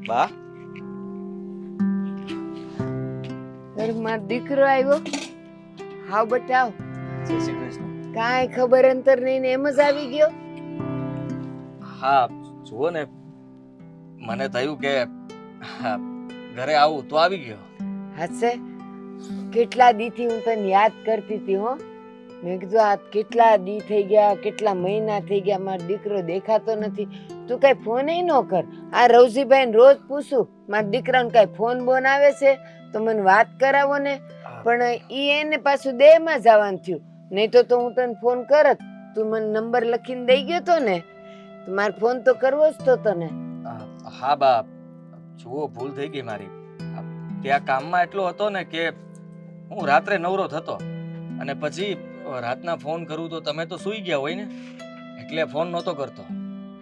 બા ઘરમાં દીકરો આવ્યો. હાવ બટાવ, જય શ્રી કૃષ્ણ. કાંઈ ખબર અંતર નહીં ને એમ જ આવી ગયો. હા જુઓ ને, મને થયું કે હા, ઘરે આવું તો આવી ગયો. હશે, કેટલા દીથી હું તને યાદ કરતી હતી હો. મેં કીધું આ કેટલા દી થઈ ગયા, કેટલા મહિના થઈ ગયા, મારો દીકરો દેખાતો નથી. તું કઈ ફોન ન કર. આ રવજીભાઈ ને રોજ પૂછું મારા દીકરાને કઈ ફોન બોન આવે છે તો મને વાત કરાવો ને. પણ ઈ એને પાછું દેહમાં જવાનું થયું. નહીં તો હું તને ફોન કરત. તું મને નંબર લખીને દઈ ગયો તો ને, તો મારે ફોન તો કરવો જ તો તને. હા બા, જુઓ ભૂલ થઈ ગઈ મારી. ત્યાં કામમાં એટલો હતો ને કે હું રાત્રે નવરો થતો અને પછી રાતના ફોન કરું તો તમે તો સૂઈ ગયા હોય ને, એટલે ફોન નહોતો કરતો.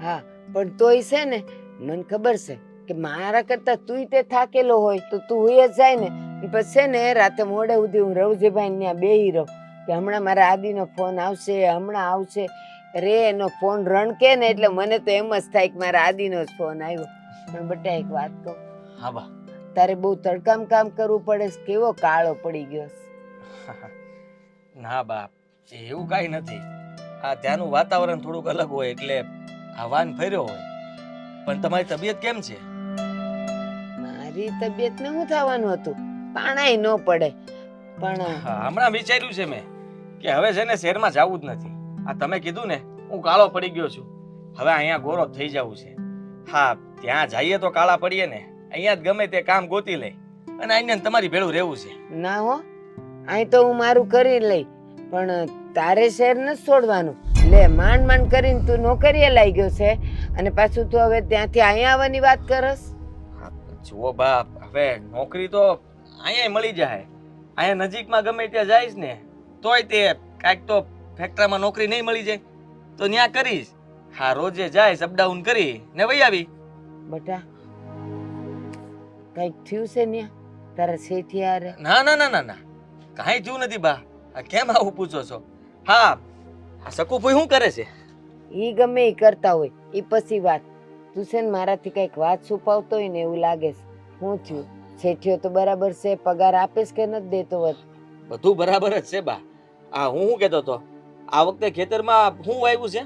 હા, પણ તોય છે ને, મને ખબર છે કે મારા કરતા તું તે થાકેલો હોય તો તું હુઈ જ જાય ને. પછી છે ને રાતે મોડે સુધી હું રવજીભાઈ ત્યાં બેહી રહું કે હમણાં મારા આદિનો ફોન આવશે, હમણાં આવશે. રે એનો ફોન રણકે ને એટલે મને તો એમ જ થાય કે મારા આદિનો જ ફોન આવ્યો. પણ બટા એક વાત કહું. હા બા. તારે બહુ તડકામ કામ કરવું પડે છે, કેવો કાળો પડી ગયો છે. ના બા, એવું કાંઈ નથી. આ ત્યાંનું વાતાવરણ થોડુંક અલગ હોય એટલે હવાન ફર્યો હોય. પણ તમારી તબિયત કેમ છે? મારી તબિયત ને શું થવાનું હતું, પાણાય ન પડે. પણ હમણાં વિચાર્યું છે મેં કે હવે છે ને શહેરમાં જવું જ નથી. આ તમે કીધું ને, હું કાળો પડી ગયો છું. હવે અહીંયા ગોરો થઈ જવું છે. હા, ત્યાં જઈએ તો કાળા પડીએ ને, અહીંયા જ ગમે તે કામ ગોતી લે અને અહીંયા તમારી ભેળું રહેવું છે. ના હો, અહીં તો હું મારું કરી લઈ, પણ તારે શહેર નથી છોડવાનું. લે માંડ માંડ કરીને તું નોકરીએ લાગી ગયો છે અને પાછું તું હવે ત્યાંથી અહીંયા આવવાની વાત કરસ. જુઓ બાપ, હવે નોકરી તો અહીંયા મળી જાય. અહીંયા નજીકમાં ગમે ત્યાં જઈશ ને તોય તે કાંઈક તો ફેક્ટરીમાં નોકરી નહીં મળી જાય તો ત્યાં કરીશ. હા, રોજે જઈશ, અપડાઉન કરી ને વહી આવી. બટા કઈક થયું છે ને તારા શેઠિયારે? ના ના ના ના ના, કાંઈ થયું નથી બા. આ કેમ આવું પૂછો છો? હા, આ શકુભાઈ શું કરે છે? ઈ ગમે ઈ કરતા હોય, ઈ પછી વાત. તું છે ને મારાથી કઈક વાત છુપાવતો હોય ને એવું લાગે છે. શું થયું? શેઠિયો તો બરાબર છે, પગાર આપીશ કે નથી દેતો? બધું બરાબર જ છે બા. આ હું શું કહેતો હતો, આ વખતે ખેતરમાં શું વાવ્યું છે?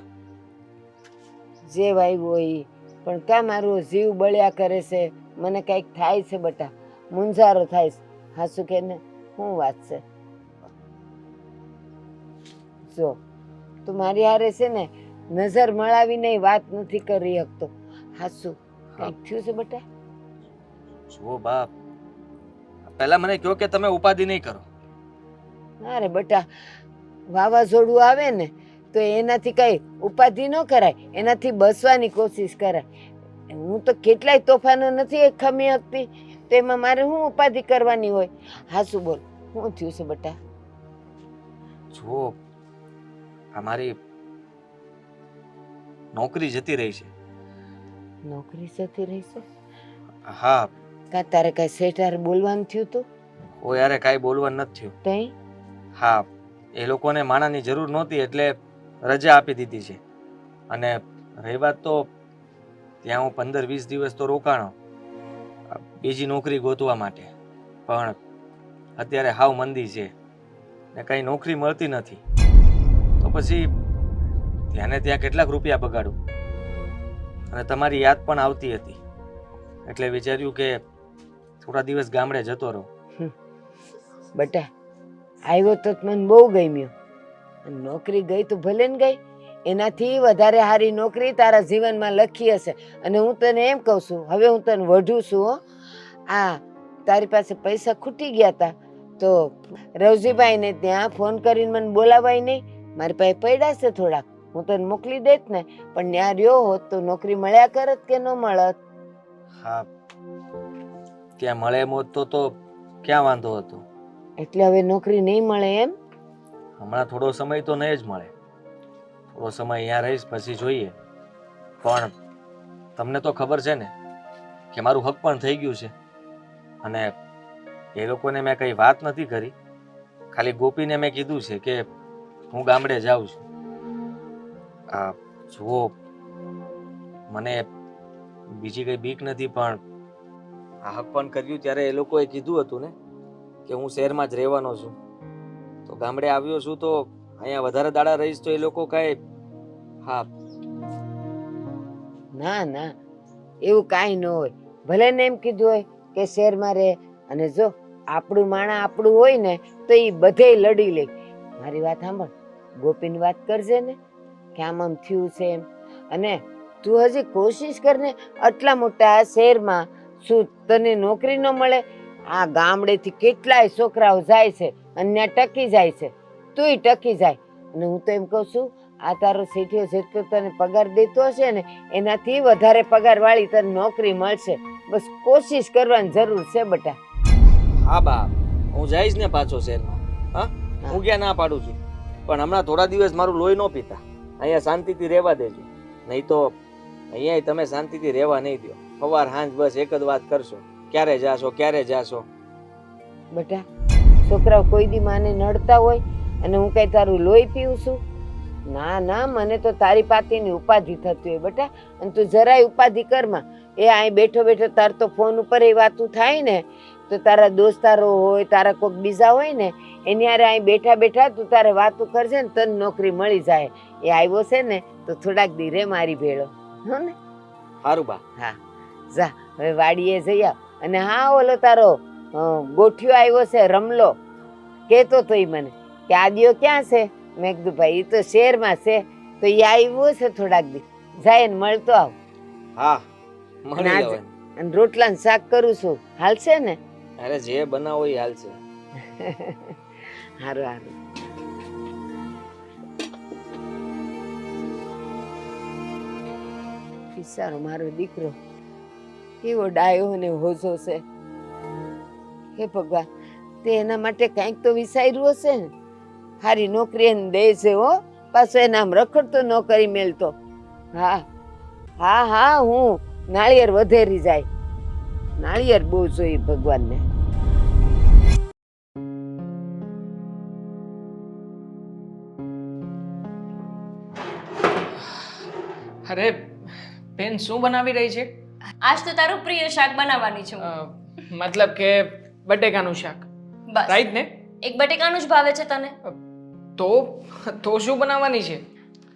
જે વાવ્યું હોય ઈ. પણ કા મારો જીવ બળ્યા કરે છે, મને કઈક થાય છે બટા, મુંજારો થાય છે. હાસુ કે ને, શું વાત છે? જો તું મારી હારે છે ને નજર મળાવીને વાત નથી કરી શકતો. હાસુ કઈક થયું છે બટા? જુઓ બાપ, પહેલા મને કહો કે તમે ઉપાધિ નહીં કરો. અરે બટા, વાવાઝોડું આવે ને તો એનાથી કઈ ઉપાધિ ન કરાય, એનાથી બસવાની કોશિશ કરાય. હું તો કેટલાય તોફાનો નથી ખમી શકતી, તો એમાં મારે શું ઉપાધિ કરવાની હોય? હાસુ બોલ, શું થયું છે બટા? જુઓ, અમારી નોકરી જતી રહી છે. નોકરી જતી રહી છે? હા. કા તારે કઈ શેઠાર બોલવાનું થયું તું? ઓ યારે કાંઈ બોલવાનું નથી થયું. તઈ? હા, એ લોકોને માણાની જરૂર નહોતી એટલે રજા આપી દીધી છે. અને રહી વાત તો ત્યાં હું 15-20 દિવસ તો રોકાણો બીજી નોકરી ગોતવા માટે. પણ અત્યારે હાવ મંદી છે ને કંઈ નોકરી મળતી નથી. તો પછી ત્યાંને ત્યાં કેટલાક રૂપિયા બગાડું. અને તમારી યાદ પણ આવતી હતી એટલે વિચાર્યું કે થોડા દિવસ ગામડે જતો રહું. બટા આવ્યો તો મને બહુ ગમ્યો. નોકરી ગઈ તો ભલે ને ગઈ, એનાથી વધારે સારી નોકરી તારા જીવનમાં લખી હશે. અને હું તને એમ કહું છું, હવે હું તને વઢું છું હો. આ તારી પાસે પૈસા ખૂટી ગયા તા તો રવજીભાઈ ને ત્યાં ફોન કરીને મને બોલાવાય નહીં? મારી પાસે પડ્યા છે થોડાક, હું તને મોકલી દેત ને. પણ ત્યાં રહ્યો હોત તો નોકરી મળ્યા કરત કે ન મળત? હા, ત્યાં મળે એમ હોત તો ક્યાં વાંધો હતો. એટલે હવે નોકરી નહીં મળે એમ? હમણાં થોડો સમય તો નહીં જ મળે. થોડો સમય અહીંયા રહીશ પછી જોઈએ. પણ તમને તો ખબર છે ને કે મારું હક પણ થઈ ગયું છે. અને એ લોકોને મેં કંઈ વાત નથી કરી, ખાલી ગોપીને મેં કીધું છે કે હું ગામડે જાઉં છું. જુઓ, મને બીજી કંઈ બીક નથી, પણ આ પણ કર્યું ત્યારે એ લોકોએ કીધું હતું ને કે હું શહેરમાં જ રહેવાનો છું. તો ગામડે આવ્યો છું તો અહીંયા વધારે દાડા રહીશ તો એ લોકો કાંઈ હા ના ના, એવું કાંઈ ન હોય. ભલે ને એમ કીધું હોય કે શહેરમાં રહે, અને જો આપણું માણા આપણું હોય ને તો એ બધેય લડી લે. મારી વાત સાંભળ, ગોપીની વાત કરજે ને કે આમ આમ થયું છે એમ. અને તું હજી કોશિશ કર ને, આટલા મોટા શહેરમાં શું તને નોકરી ન મળે? આ ગામડેથી કેટલાય છોકરાઓ જાય છે અને ત્યાં ટકી જાય છે, તુંય ટકી જાય. અને હું તો એમ કહું છું, આ તારો શેઠિયો જેટલો તને પગાર દેતો હશે ને એનાથી વધારે પગાર વાળી તને નોકરી મળશે. બસ કોશિશ કરવાની જરૂર છે બેટા. હા બા, હું જઈશ ને પાછો શહેરમાં. હા, હું ક્યાં ના પાડું છું, પણ હમણાં થોડા દિવસ મારું લોહી ન પીતા. અહીંયા શાંતિથી રહેવા દેજો, નહીં તો અહીંયા તમે શાંતિથી રહેવા નહીં દો. સવાર સાંજ બસ એક જ વાત કરશો, ક્યારે જાશો ક્યારે જાશો. બેટા, છોકરાઓ કોઈ દી માને નડતા હોય અને હું કઈ તારું લોહી પીવું છું? ના ના, મને તો તારી પાતીની ઉપાધિ થતી હોય બેટા. અને તું જરાય ઉપાધિ કરમાં. એ અહીં બેઠો બેઠો તાર તો ફોન ઉપર એ વાતું થાય ને, તો તારા દોસ્તારો હોય, તારા કોઈક બીજા હોય ને એની હારે અહીં બેઠા બેઠા તું તારે વાતું કરજે ને તને નોકરી મળી જાય. એ આવ્યો છે ને તો થોડાક દી રે મારી ભેળો, હો ને? સારું બા. હા, જા હવે વાડીએ જઈ આવ. અને હા, ઓલો તારો ગોઠિયો આવ્યો છે રમલો, કેતો તો ઈ મને કે આદિયો ક્યાં છે? મેં કીધું ભાઈ એ તો શહેરમાં છે, તો એ આવ્યો છે થોડાક દી, જાય ને મળતો આવ. હા, મળી અને લેવાનું. અને રોટલા ને શાક કરું છું, હાલશે ને? અરે જે બનાવો એ હાલશે. હારું હારું. બિચારો મારો દીકરો કેવો ડાયો અને હોજો છે. હે ભગવાન, તે એના માટે કંઈક તો વિચાર્યું હશે ને. હારી નોકરી એને દે છે હો, પાછો એને આમ રખડતો ન કરી મેલતો. હા હા હા, હું નાળિયેર વધેરી જાય. નાળિયેર બહુ જોઈએ ભગવાનને. અરે બેન, શું બનાવી રહી છે? આજ તો તારું પ્રિય શાક બનાવવાની છું. મતલબ કે બટેકાનું શાક, બસ રાઈટ ને? એક બટેકાનું જ ભાવે છે તને? તો તો શું બનાવવાની છે?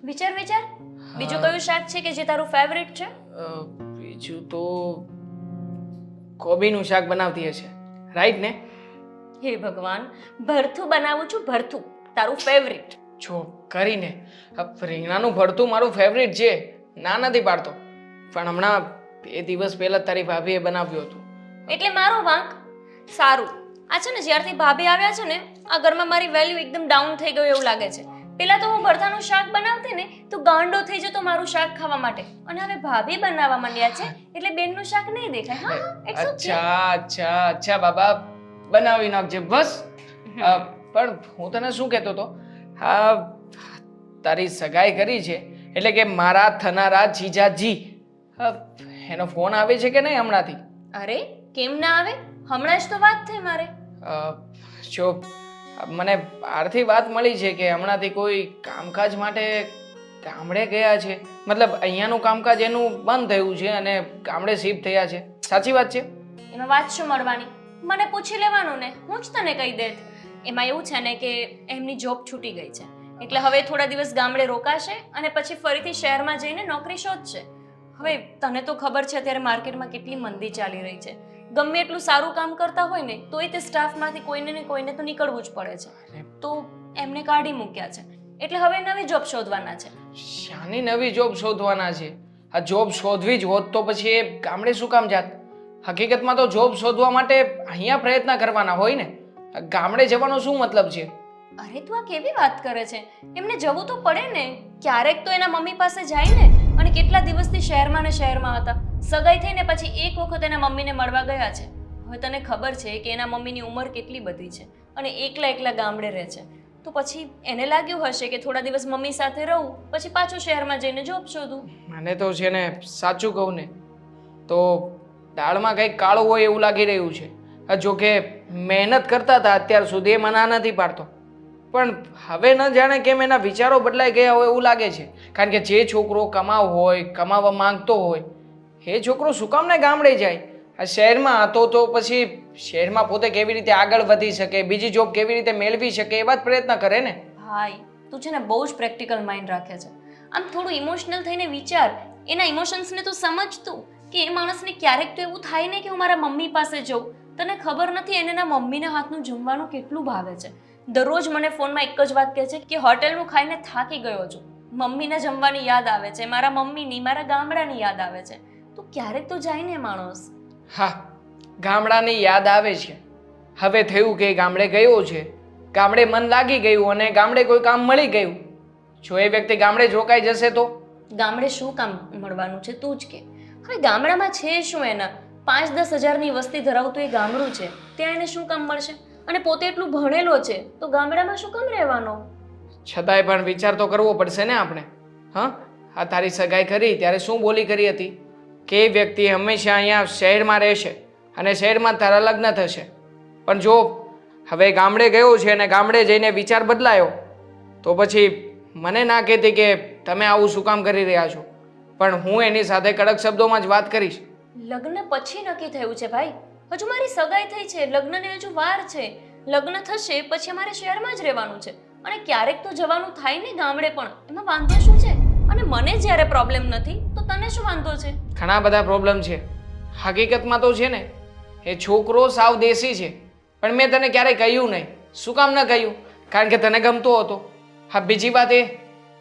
વિચાર વિચાર, બીજું કયું શાક છે કે જે તારું ફેવરિટ છે? બીજું તો કોબીનું શાક બનાવતી હશે, રાઈટ ને? હે ભગવાન, ભરથું બનાવું છું, ભરથું તારું ફેવરિટ. જો કરીને રીંગણાનું ભરતું મારું ફેવરિટ છે, ના નથી પાડતો, પણ હમણાં 2 દિવસ પહેલા તારી ભાભીએ બનાવ્યું હતું. એટલે મારો વાંક? સારું, આ છે ને જ્યારથી ભાભી આવ્યા છે ને આ ઘરમાં મારી વેલ્યુ એકદમ ડાઉન થઈ ગયું એવું લાગે છે. પેલા તો હું ભરથાનું શાક બનાવતી ને તો ગાંડો થઈ જતો મારું શાક ખાવા માટે, અને હવે ભાભી બનાવવા માંડ્યા છે એટલે બેનનું શાક નહીં દેખાય. હા, it's okay. અચ્છા અચ્છા અચ્છા બાબા, બનાવી નાખજે બસ. પણ હું તને શું કહેતો હતો, હા તારી સગાઈ કરી છે એટલે કે મારા થનારા જીજાજી, એનો ફોન આવે છે કે નહીં હમણાંથી? અરે કેમ ના આવે, હમણાં જ તો વાત થઈ મારે. જો મને બહારથી વાત મળી છે કે હમણાંથી કોઈ કામકાજ માટે ગામડે ગયા છે, મતલબ અહીંયાનું કામકાજ એનું બંધ થયું છે અને ગામડે શિફ્ટ થયા છે. સાચી વાત છે? એમાં વાત શું મળવાની, મને પૂછી લેવાનું ને, હું જ તને કહી દેત. એમાં એવું છે ને કે એમની જોબ છૂટી ગઈ છે એટલે હવે થોડા દિવસ ગામડે રોકાશે અને પછી ફરીથી શહેરમાં જઈને નોકરી શોધશે. હવે તને તો ખબર છે અત્યારે માર્કેટમાં કેટલી મંદી ચાલી રહી છે. ગમે એટલું સારું કામ કરતા હોય ને તોય તે સ્ટાફમાંથી કોઈને ને કોઈને તો નીકળવું જ પડે છે. તો એમને કાઢી મૂક્યા છે એટલે હવે નવી જોબ શોધવાના છે. શાની નવી જોબ શોધવાના છે? આ જોબ શોધવી જ હોત તો પછી એ ગામડે શું કામ જાત? હકીકતમાં તો જોબ શોધવા માટે અહીંયા પ્રયત્ન કરવાના હોય ને, ગામડે જવાનો શું મતલબ છે? અરે તું આ કેવી વાત કરે છે, એમને જવું તો પડે ને. ક્યારેક તો એના મમ્મી પાસે જાય ને, અને કેટલા દિવસથી શહેરમાં ને શહેરમાં હતા. સગાઈ થઈને પછી એક વખત એના મમ્મીને મળવા ગયા છે. હવે તને ખબર છે કે એના મમ્મીની ઉંમર કેટલી બધી છે અને એકલા એકલા ગામડે રહે છે, તો પછી એને લાગ્યું હશે કે થોડા દિવસ મમ્મી સાથે રહું પછી પાછું શહેરમાં જઈને જોબ શોધું. મને તો છે ને સાચું કહું ને તો દાળમાં કંઈક કાળું હોય એવું લાગી રહ્યું છે. જો કે મહેનત કરતા હતા અત્યાર સુધી, એ મને નથી પાડતો, પણ હવે ન જાણે કેમ એના વિચારો બદલાઈ ગયા હોય એવું લાગે છે. કારણ કે જે છોકરો કમાવ હોય, કમાવા માંગતો હોય, એ છોકરો શું કામ ને ગામડે જાય? આ શહેરમાં હતો તો પછી શહેરમાં પોતે કેવી રીતે આગળ વધી શકે, બીજી જોબ કેવી રીતે મેળવી શકે એવા જ પ્રયત્ન કરે ને. ભાઈ તું છે ને બહુ જ પ્રેક્ટિકલ માઇન્ડ રાખે છે. આમ થોડું ઇમોશનલ થઈને વિચાર, એના ઇમોશન્સને તું સમજતું કે એ માણસને ક્યારેક તો એવું થાય ને કે હું મારા મમ્મી પાસે જઉં. તને ખબર નથી એને એના મમ્મીના હાથનું જમવાનું કેટલું ભાવે છે. દરરોજ મને ફોનમાં એક જ વાત કહે છે કે હોટેલનું ખાઈને થાકી ગયો છું, મમ્મીને જમવાની યાદ આવે છે, મારા મમ્મીની, મારા ગામડાની યાદ આવે છે. તો ક્યારેક તો જાય ને માણસ. હા, ગામડાની યાદ આવે છે. હવે થયું કે ગામડે ગયો છે, ગામડે મન લાગી ગયું અને ગામડે કોઈ કામ મળી ગયું. જો એ વ્યક્તિ ગામડે રોકાઈ જશે તો ગામડે શું કામ મળવાનું છે તું જ કે. હવે ગામડામાં છે શું એના? 5-10 હજારની વસ્તી ધરાવતું એ ગામડું છે, ત્યાં એને શું કામ મળશે? અને પોતે એટલું ભણેલો છે તો ગામડામાં શું કામ રહેવાનો? છતાંય પણ વિચાર તો કરવો પડશે ને આપણે. હા, આ તારી સગાઈ કરી ત્યારે શું બોલી કરી હતી કે એ વ્યક્તિ હંમેશા અહીંયા શહેરમાં રહેશે અને શહેરમાં જ તારા લગ્ન થશે. પણ જો હવે ગામડે ગયો છે અને ગામડે જઈને વિચાર બદલાયો તો પછી મને ના કહેતી કે તમે આવું શું કામ કરી રહ્યા છો. પણ હું એની સાથે કડક શબ્દોમાં જ વાત કરીશ. લગ્ન પછી નક્કી થયું છે ભાઈ, હજુ મારી સગાઈ થઈ છે, લગ્નને હજુ વાર છે. લગ્ન થશે પછી અમારે શહેરમાં જ રહેવાનું છે અને ક્યારેક તો જવાનું થાય ને ગામડે પણ. એમાં વાંધો શું છે? અને મને જ્યારે પ્રોબ્લેમ નથી તો તને શું વાંધો છે? ઘણા બધા પ્રોબ્લેમ છે. હકીકતમાં તો છે ને એ છોકરો સાવ દેશી છે, પણ મેં તને ક્યારેય કહ્યું નહીં. શું કામ ન કહ્યું? કારણ કે તને ગમતો હતો. હા, બીજી વાત એ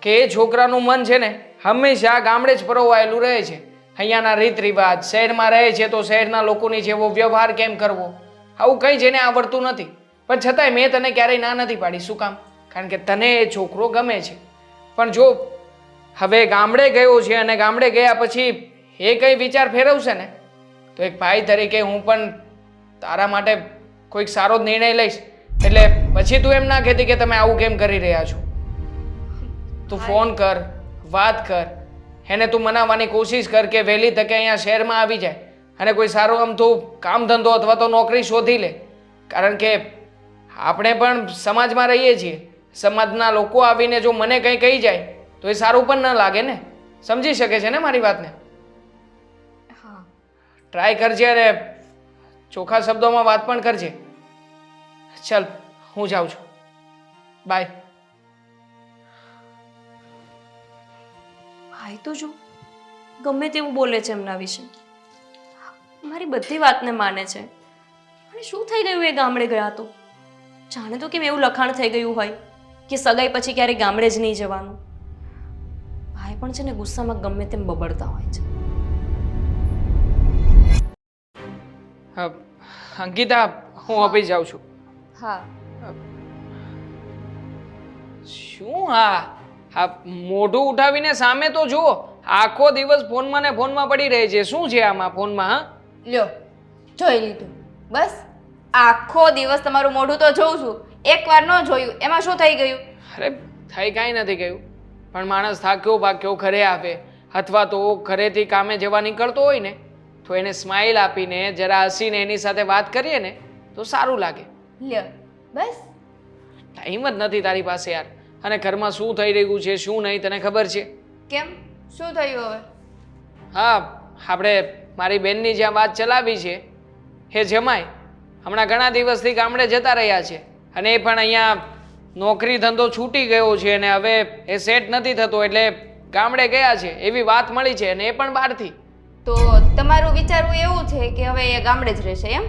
કે એ છોકરાનું મન છે ને હંમેશા ગામડે જ પરોવાયેલું રહે છે. અહીંયાના રીત રિવાજ, શહેરમાં રહે છે તો શહેરના લોકોની જેવો વ્યવહાર કેમ કરવો, આવું કંઈ જેને આવડતું નથી. પણ છતાંય મેં તને ક્યારેય ના નથી પાડી. શું કામ? કારણ કે તને એ છોકરો ગમે છે. પણ જો હવે ગામડે ગયો છે અને ગામડે ગયા પછી એ કંઈ વિચાર ફેરવશે ને તો એક ભાઈ તરીકે હું પણ તારા માટે કોઈક સારો જ નિર્ણય લઈશ. એટલે પછી તું એમ ના કહેતી કે તમે આવું કેમ કરી રહ્યા છો. તું ફોન કર, વાત કર, એને તું મનાવવાની કોશિશ કર કે વહેલી તકે અહીંયા શહેરમાં આવી જાય અને કોઈ સારું અમથું કામ ધંધો અથવા તો નોકરી શોધી લે. કારણ કે આપણે પણ સમાજમાં રહીએ છીએ. સમાજના લોકો આવીને જો મને કંઈ કહી જાય તો એ સારું પણ ન લાગે ને. સમજી શકે છે ને મારી વાતને? હા, ટ્રાય કરજે અને ચોખ્ખા શબ્દોમાં વાત પણ કરજે. ચાલ, હું જાઉં છું. બાય. ભાઈ તો જો ગમે તેવું બોલે છે એમના વિશે, મારી બધી વાતને માને છે. અને શું થઈ ગયું એ ગામડે ગયા તો? જાણે તો કેમ એવું લખાણ થઈ ગયું હોય કે સગાઈ પછી ક્યારેય ગામડે જ નહીં જવાનું. ભાઈ પણ છે ને ગુસ્સામાં ગમે તેમ બબડતા હોય છે. અંકિતા, હું ઓફિસ જાઉં છું. હા, શું? હા, મોઢું ઉઠાવીને સામે તો જુઓ. આખો દિવસ ફોનમાં ને ફોનમાં પડી રહે છે. શું છે આમાં ફોનમાં? હા, લ્યો, જોઈ લીધું. બસ આખો દિવસ તમારું મોઢું તો જોઉં છું, એકવાર ન જોયું એમાં શું થઈ ગયું? અરે થઈ કાંઈ નથી ગયું, પણ માણસ થાક્યો પાક્યો ઘરે આવે અથવા તો ઘરેથી કામે જવા નીકળતો હોય ને તો એને સ્માઇલ આપીને જરા હસીને એની સાથે વાત કરીએ ને તો સારું લાગે. લ્યો, બસ ટાઈમ જ નથી તારી પાસે યાર. અને ઘરમાં શું થઈ રહ્યું છે શું નહીં તને ખબર છે? કેમ, શું થયું હવે? હા, આપણે મારી બેનની જ્યાં વાત ચલાવી છે એ જમાય હમણાં ઘણા દિવસથી ગામડે જતા રહ્યા છે અને એ પણ અહીંયા નોકરી ધંધો છૂટી ગયો છે અને હવે એ સેટ નથી થતો એટલે ગામડે ગયા છે એવી વાત મળી છે અને એ પણ બહારથી. તો તમારું વિચારવું એવું છે કે હવે એ ગામડે જ રહેશે એમ?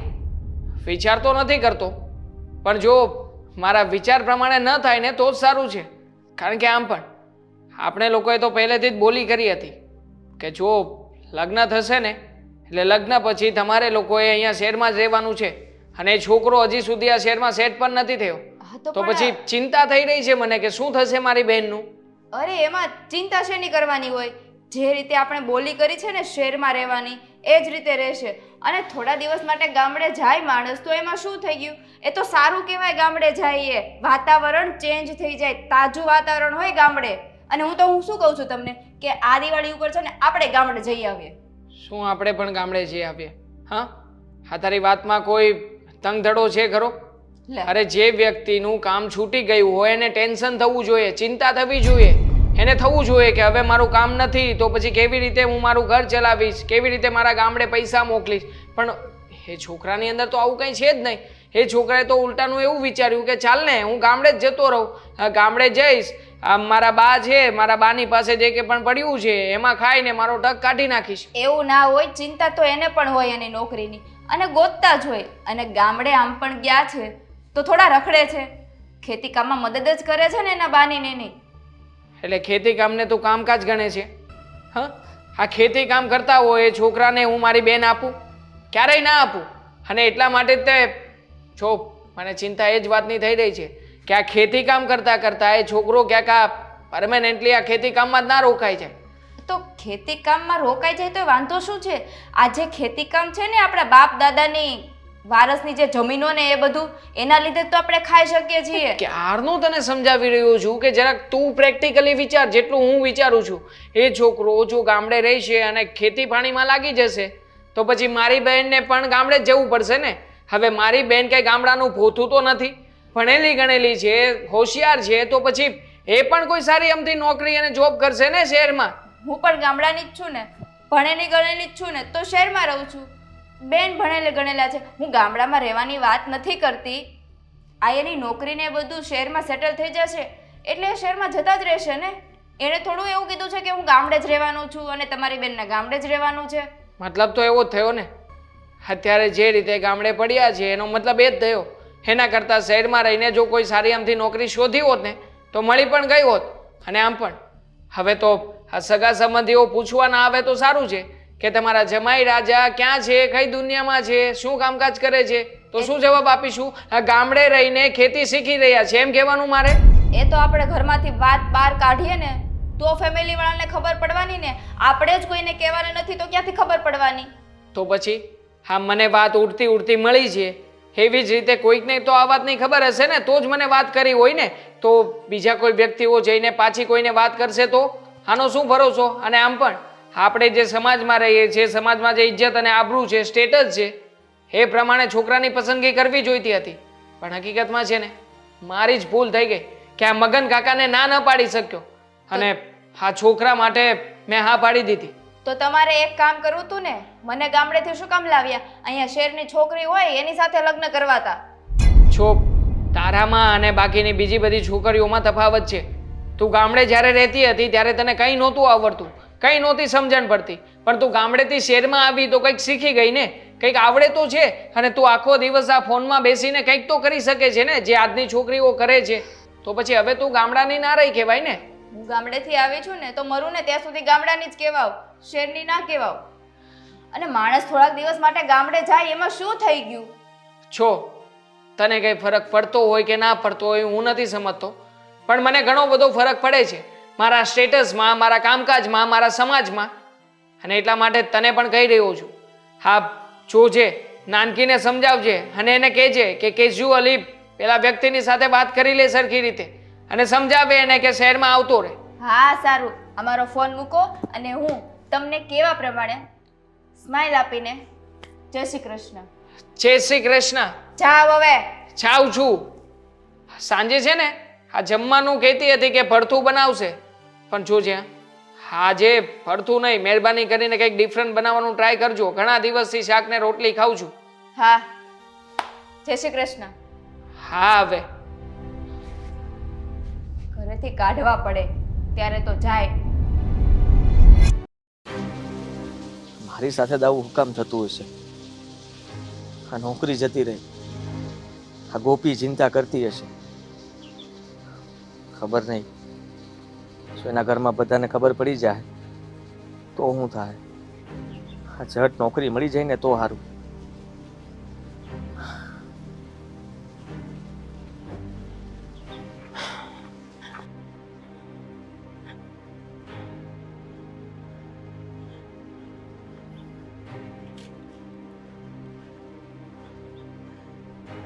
વિચાર તો નથી કરતો, પણ જો મારા વિચાર પ્રમાણે ન થાય ને તો જ સારું છે. કારણ કે આમ પણ આપણે લોકોએ તો પહેલેથી જ બોલી કરી હતી કે જો લગ્ન થશે ને એટલે લગ્ન પછી તમારે લોકોએ અહીંયા શહેરમાં જ રહેવાનું છે અને એ છોકરો હજી સુધી આ શહેરમાં સેટ પણ નથી થયો. હા, તો પછી ચિંતા થઈ રહી છે મને કે શું થશે મારી બહેનનું. અરે એમાં ચિંતા શેની કરવાની હોય? જે રીતે આપણે બોલી કરી છે ને શહેરમાં રહેવાની એ જ રીતે રહેશે. અને થોડા દિવસ માટે ગામડે જાય માણસ તો એમાં શું થઈ ગયું? એ તો સારું કહેવાય. ગામડે જઈએ, વાતાવરણ ચેન્જ થઈ જાય, તાજું વાતાવરણ હોય ગામડે. અને હું શું કહું છું તમને કે આ દિવાળી ઉપર છે ને આપણે ગામડે જઈ આવીએ. શું આપણે પણ ગામડે જઈ આવીએ? હા, આ તારી વાતમાં કોઈ તંગધડો છે ખરો? લે, અરે જે વ્યક્તિનું કામ છૂટી ગયું હોય એને ટેન્શન થવું જોઈએ, ચિંતા થવી જોઈએ. એને થવું જોઈએ કે હવે મારું કામ નથી તો પછી કેવી રીતે હું મારું ઘર ચલાવીશ, કેવી રીતે મારા ગામડે પૈસા મોકલીશ. પણ એ છોકરાની અંદર તો આવું કંઈ છે જ નહીં. એ છોકરાએ તો ઉલટાનું એવું વિચાર્યું કે ચાલ ને હું ગામડે જ જતો રહું, ગામડે જઈશ, મારા બા છે, મારા બાની પાસે જે કે પણ પડ્યું છે એમાં ખાઈને મારો ટક કાઢી નાખીશ. એવું ના હોય, ચિંતા તો એને પણ હોય એની નોકરીની, અને ગોતતા જ હોય. અને ગામડે આમ પણ ગયા છે તો થોડા રખડે છે, ખેતી કામમાં મદદ જ કરે છે ને એના બાની ને એની. એટલે ખેતી કામને તું કામકાજ ગણે છે? હા, આ ખેતી કામ કરતા હોય એ છોકરાને હું મારી બેન આપું? ક્યારેય ના આપું. અને એટલા માટે જ તે જો મને ચિંતા એ જ વાતની થઈ રહી છે કે આ ખેતી કામ કરતાં કરતાં એ છોકરો ક્યાંક આ પરમેનન્ટલી આ ખેતી કામમાં જ ના રોકાઈ જાય. તો ખેતી કામમાં રોકાઈ જાય તો વાંધો શું છે? આ જે ખેતી કામ છે ને આપણા બાપ દાદાની વારસની જે જમીનો ને એ બધું, એના લીધે તો આપણે ખાઈ શકીએ છીએ. ક્યારનું તને સમજાવી રહ્યો છું કે જરાક તું પ્રેક્ટિકલી વિચાર, જેટલું હું વિચારું છું. એ છોકરો જો ગામડે રહેશે અને ખેતી પાણીમાં લાગી જશે તો પછી મારી બહેનને પણ ગામડે જ જવું પડશે ને. હવે મારી બહેન કઈ ગામડાનું ભોથું તો નથી, ભણેલી ગણેલી છે, હોશિયાર છે, તો પછી એ પણ કોઈ સારી અમથી નોકરી અને જોબ કરશે ને શહેરમાં. હું પણ ગામડાની જ છું ને, ભણેલી ગણેલી જ છું ને, તો શહેરમાં રહું છું. બેન ભણેલા ગણેલા છે, હું ગામડામાં રહેવાની વાત નથી કરતી. આ એની નોકરીને એ બધું શહેરમાં સેટલ થઈ જશે એટલે એ શહેરમાં જતા જ રહેશે ને. એણે થોડું એવું કીધું છે કે હું ગામડે જ રહેવાનું છું અને તમારી બેનને ગામડે જ રહેવાનું છે. મતલબ તો એવો જ થયો ને. અત્યારે જે રીતે ગામડે પડ્યા છે એનો મતલબ એ જ થયો. એના કરતાં શહેરમાં રહીને જો કોઈ સારી આમથી નોકરી શોધી હોત ને તો મળી પણ ગઈ હોત. અને આમ પણ હવે તો આ સગા સંબંધીઓ પૂછવા ના આવે તો સારું છે કે તમારા જમાઈ રાજા ક્યાં છે, કઈ દુનિયામાં છે, શું કામકાજ કરે છે, તો શું જવાબ આપીશું? આ ગામડે રહીને ખેતી શીખી રહ્યા છે એમ કહેવાનું મારે? એ તો આપણે ઘરમાંથી વાત બહાર કાઢીએ ને તો ફેમિલી વાળાને ખબર પડવાની ને. આપણે જ કોઈને કહેવાના નથી તો ક્યાંથી ખબર પડવાની? તો પછી હા, મને વાત ઉડતી ઉડતી મળી છે, એવી જ રીતે કોઈકને તો આ વાતની ખબર હશે ને, તો જ મને વાત કરી હોય ને. તો બીજા કોઈ વ્યક્તિઓ જઈને પાછી કોઈને વાત કરશે તો આનો શું ભરોસો? અને આમ પણ આપણે જે સમાજમાં રહીએ છીએ, સમાજમાં જે ઇજ્જત અને આબરૂ છે, સ્ટેટસ છે, એ પ્રમાણે છોકરાની પસંદગી કરવી જોઈતી હતી. પણ હકીકતમાં છે ને મારી જ ભૂલ થઈ ગઈ કે આ મગન કાકાને ના ન પાડી શક્યો અને આ છોકરા માટે મેં હા પાડી દીધી. તો તમારે એક કામ કરવું હતું ને, મને ગામડેથી શું કામ લાવ્યા? અહીંયા શહેરની છોકરી હોય એની સાથે લગ્ન કરવાતા. છો તારામાં અને બાકીની બીજી બધી છોકરીઓમાં તફાવત છે. તું ગામડે જ્યારે રહેતી હતી ત્યારે તને કંઈ નહોતું આવડતું, કંઈ નહોતી સમજણ પડતી, પણ તું ગામડેથી શહેરમાં આવી તો કંઈક શીખી ગઈ ને, કંઈક આવડે તો છે. અને તું આખો દિવસ આ ફોનમાં બેસીને કંઈક તો કરી શકે છે ને, જે આજની છોકરીઓ કરે છે. તો પછી હવે તું ગામડાની ના રહી કહેવાય ને. હું ગામડેથી આવી છું ને તો મરું ને ત્યાં સુધી ગામડાની જ કહેવાવ, શહેરની ના કહેવાવ. અને માણસ થોડાક દિવસ માટે ગામડે જાય એમાં શું થઈ ગયું? છો તને કંઈ ફરક પડતો હોય કે ના પડતો હોય હું નથી સમજતો, પણ મને ઘણો બધો ફરક પડે છે મારા સ્ટેટસમાં, મારા કામકાજમાં, મારા સમાજમાં. અને એટલા માટે તને પણ કહી રહ્યો છું, હા જોજે, નાનકીને સમજાવજે અને એને કહેજે કે કેઝ્યુઅલી પેલા વ્યક્તિની સાથે વાત કરી લે સરખી રીતે અને સમજાવે એને કે શહેરમાં આવતો રહે. હા સારું, અમારો ફોન મૂકો અને હું તમને કેવા પ્રમાણે સ્માઈલ આપીને જય શ્રી કૃષ્ણ. જય શ્રી કૃષ્ણ. જાવ હવે. જાઉં છું. સાંજે છે ને આ જમવાનું કહેતી હતી કે ભરથું બનાવશે, પણ જોજે આજે ભરથું નહીં, મહેરબાની કરીને કંઈક ડિફરન્ટ બનાવવાનું ટ્રાય કરજો. ઘણા દિવસથી શાક ને રોટલી ખાઉં છું. હા, જય શ્રી કૃષ્ણ. હા હવે ઘરેથી કાઢવા પડે ત્યારે તો જાય. મારી સાથે જ આવું હુકામ થતું હશે? આ નોકરી જતી રહી, આ ગોપી ચિંતા કરતી હશે, ખબર નહીં. જો એના ઘરમાં બધાને ખબર પડી જાય તો શું થાય? આ ઝટ નોકરી મળી જાય ને તો સારું.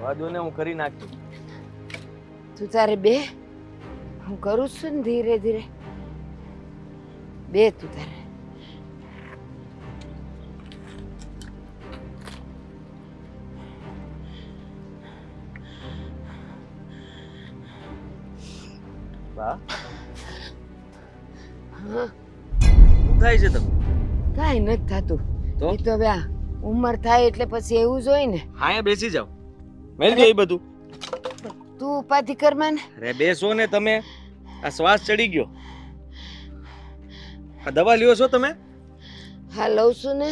વાદો ને હું કરી નાખ્યું. તું તારે બે, હું કરું છું ને ધીરે ધીરે. બે તું તારે. બા હા, શું થાય છે તમને? કાંઈ નથી થતું. તો? એ તો હવે આ ઉંમર થાય એટલે પછી એવું જ હોય ને. હા અહીંયા બેસી જાઓ, મેલ દો એ બધું. તું ઉપાધિ કરમાં ને. અરે બેસો ને તમે, આ શ્વાસ ચડી ગયો. આ દવા લ્યો છો તમે? હા લઉં છું ને.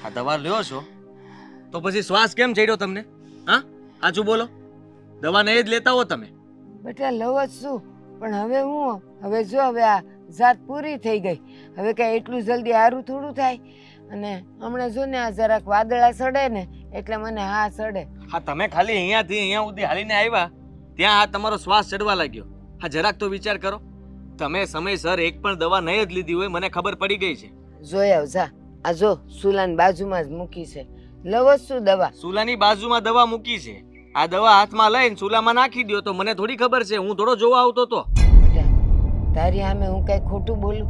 આ દવા લ્યો છો તો પછી શ્વાસ કેમ ચડ્યો તમને? હા સાચું બોલો, દવા નહીં જ લેતા હો તમે. બેટા લઉં જ છું, પણ હવે હું હવે જો હવે આ જાત પૂરી થઈ ગઈ, હવે કાંઈ એટલું જલ્દી સારું થોડું થાય. અને હમણાં જો ને આ જરાક વાદળા સડે ને એટલે મને હા સડે. હા તમે ખાલી અહીંયાથી અહીંયા સુધી હાલીને આવ્યા ત્યાં આ તમારો શ્વાસ ચડવા લાગ્યો. હા જરાક તો વિચાર કરો, તમે સમયસર એક પણ દવા નહીં જ લીધી હોય મને ખબર પડી ગઈ છે. જોઈ આવ જા, આ જો સુલાન બાજુમાં જ મૂકી છે, લઉં જ છું દવા. સુલાની બાજુમાં દવા મૂકી છે, આ દવા હાથમાં લઈને સુલામાં નાખી દો તો મને થોડી ખબર છે? હું થોડો જોવા આવતો તો. બેટા તારી સામે હું કઈ ખોટું બોલું?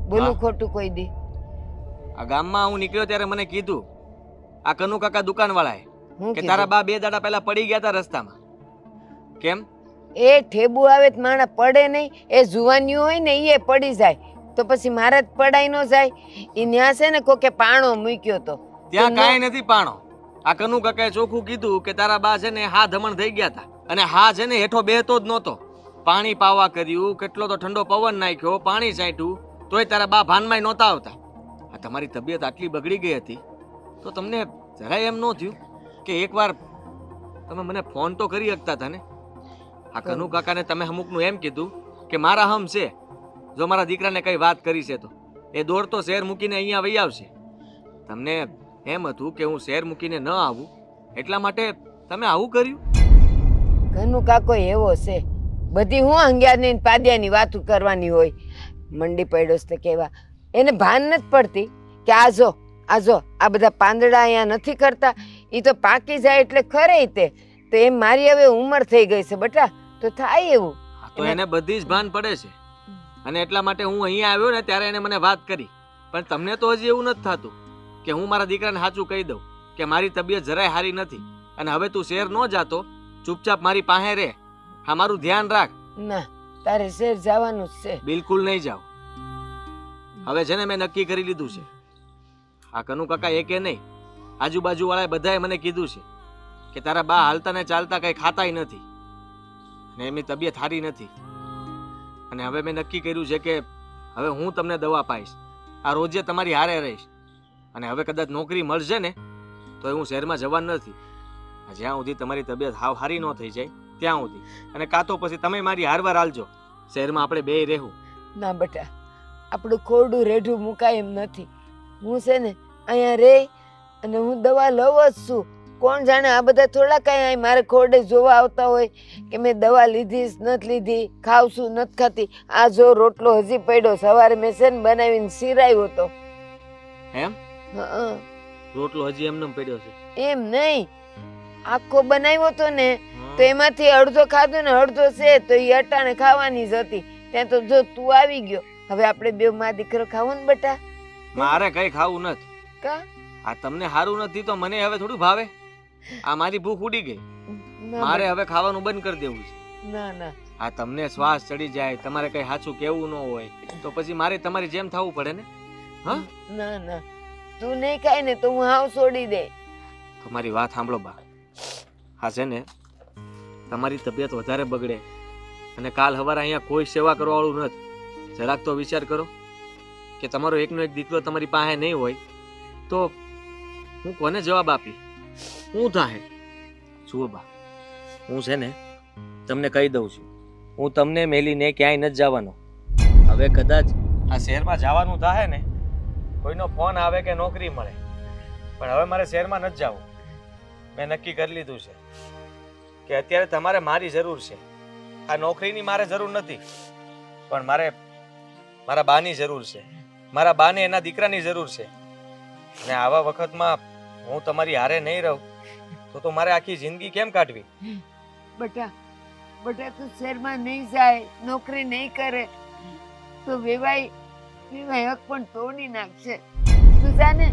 બોલું હા. ખોટું કોઈ દી? આ ગામમાં હું નીકળ્યો ત્યારે મને કીધું આ કનુ કાકા દુકાનવાળાએ હું કે કીધું? તારા બા 2 દાડા પહેલા પડી ગયા હતા રસ્તામાં. કેમ? એ ઠેબુ આવે તો માણસ પડે નહીં, એ જુવાનીઓ હોય ને એ પડી જાય, તો પછી મારે જ પડાઈ ન જાય. એ ન્યા છે ને કોકે પાણો મૂક્યો તો ત્યાં કાંઈ નથી પાણો. આ કનુ કાકાએ ચોખ્ખું કીધું કે તારા બા છે ને હા ધમણ થઈ ગયા હતા, અને હા છે ને હેઠો બેહતો જ નહોતો. પાણી પાવા કર્યું, કેટલો તો ઠંડો પવન નાખ્યો, પાણી છાંટ્યું, તોય તારા બા ભાનમાં નહોતા આવતા. આ તમારી તબિયત આટલી બગડી ગઈ હતી તો તમને જરાય એમ ન થયું કે એકવાર તમે મને ફોન તો કરી શકતા હતા ને? આ કનુ કાકાને તમે અમુકનું એમ કીધું કે મારા હમ છે, જો મારા દીકરાને કઈ વાત કરી છે તો એ દોડતો શહેર મૂકીને અહીંયા વહી આવશે. તમને એમ હતું કે હું શહેર મૂકીને ન આવું એટલા માટે તમે આવું કર્યું? ઘરનું કાકો એવો છે, બધી હું અંગ્યારની ને પાદ્યાની વાતો કરવાની હોય. મંડી પડ્યો છે કેવા, એને ભાન નથી પડતી કે આ જો આ બધા પાંદડા અહીંયા નથી કરતા, એ તો પાકી જાય એટલે ખરે તે. તો એમ મારી હવે ઉંમર થઈ ગઈ છે બેટા, તો થાય એવું. હા, તો એને બધી જ ભાન પડે છે, અને એટલા માટે હું અહીંયા આવ્યો ને ત્યારે એને મને વાત કરી. પણ તમને તો હજી એવું નથી થતું કે હું મારા દીકરાને સાચું કહી દઉં કે મારી તબિયત જરાય સારી નથી અને હવે તું શહેર ન જાતો, ચૂપચાપ મારી પાસે રહે. હા મારું ધ્યાન રાખ. ના, તારે શેર જવાનું જ છે. બિલકુલ નહીં જાવ. હવે છે ને મેં નક્કી કરી લીધું છે. આ કનુ કાકા એકે નહીં, આજુબાજુ વાળાએ બધાએ મને કીધું છે કે તારા બા હાલતા ને ચાલતા કઈ ખાતાય નથી ને એમની તબિયત સારી નથી. અને હવે મેં નક્કી કર્યું છે કે હવે હું તમને દવા પાઈશ, આ રોજે તમારી હારે રહીશ. અને હવે કદાચ નોકરી મળશે ને તો હું શહેરમાં જવાનું નથી, જ્યાં સુધી તમારી તબિયત હાવ સારી ન થઈ જાય ત્યાં સુધી. અને કાં તો પછી તમે મારી હારવાર હાલજો, શહેરમાં આપણે બેય રહેવું. ના બેટા, આપણું ખોરડું રેઢું મુકાય એમ નથી. હું છે ને અહીંયા રે અને હું દવા લઉં જ છું. કોણ જાણે આ બધા થોડા કાંઈ અહીં મારે ખોરડે જોવા આવતા હોય કે મેં દવા લીધી નથી લીધી, ખાવશું નથી ખાતી. આ જો રોટલો હજી પડ્યો, સવારે મેં છે ને બનાવીને શીરાયો હતો. એમ? હા, રોટલો હજી એમને પડ્યો છે? એમ નહીં, આખો બનાવ્યો હતો ને તો એમાંથી અડધો ખાધો ને અડધો છે તો એ અટાણે ખાવાની જ હતી. ત્યાં તો જો તું આવી ગયો. હવે આપણે બે માં દીકરો ખાવું ને બેટા? મારે કઈ ખાવું નથી. કા? આ તમને સારું નથી તો મને હવે થોડું ભાવે? આ મારી ભૂખ ઉડી ગઈ, ના મારે હવે ખાવાનું બંધ કરી દેવું છે. ના ના, આ તમને શ્વાસ ચડી જાય, તમારે કઈ સાચું કેવું ન હોય તો પછી મારે તમારી જેમ થવું પડે ને? હા ના ના, તું નહીં ખાય ને તો હું હાવ છોડી દે. તમારી વાત સાંભળો બા. હા છે ને તમારી તબિયત વધારે બગડે અને કાલ સવારે અહીંયા કોઈ સેવા કરવા વાળું નથી. જરાક તો વિચાર કરો કે તમારો એકનો એક દીકરો તમારી પાસે નહીં હોય તો હું કોને જવાબ આપી? શું થાય? જુઓ બા, હું છે ને તમને કહી દઉં છું, હું તમને મેલીને ક્યાંય નથી જવાનો. હવે કદાચ આ શહેરમાં જવાનું થાય ને, કોઈનો ફોન આવે કે નોકરી મળે, પણ હવે મારે શહેરમાં નથી જવું. મેં નક્કી કરી લીધું છે કે અત્યારે તમારે મારી જરૂર છે. આ નોકરીની મારે જરૂર નથી, પણ મારે મારા બાની જરૂર છે. મારા બાને એના દીકરાની જરૂર છે. અને આવા વખતમાં હું તમારી હારે નહીં રહું તો મારે આખી જિંદગી કેમ કાઢવી? બેટા બેટા, તું શહેરમાં નહીં જાય, નોકરી નહીં કરે તો વેવાઈ હક પણ તોડી નાખશે. તું જા ને.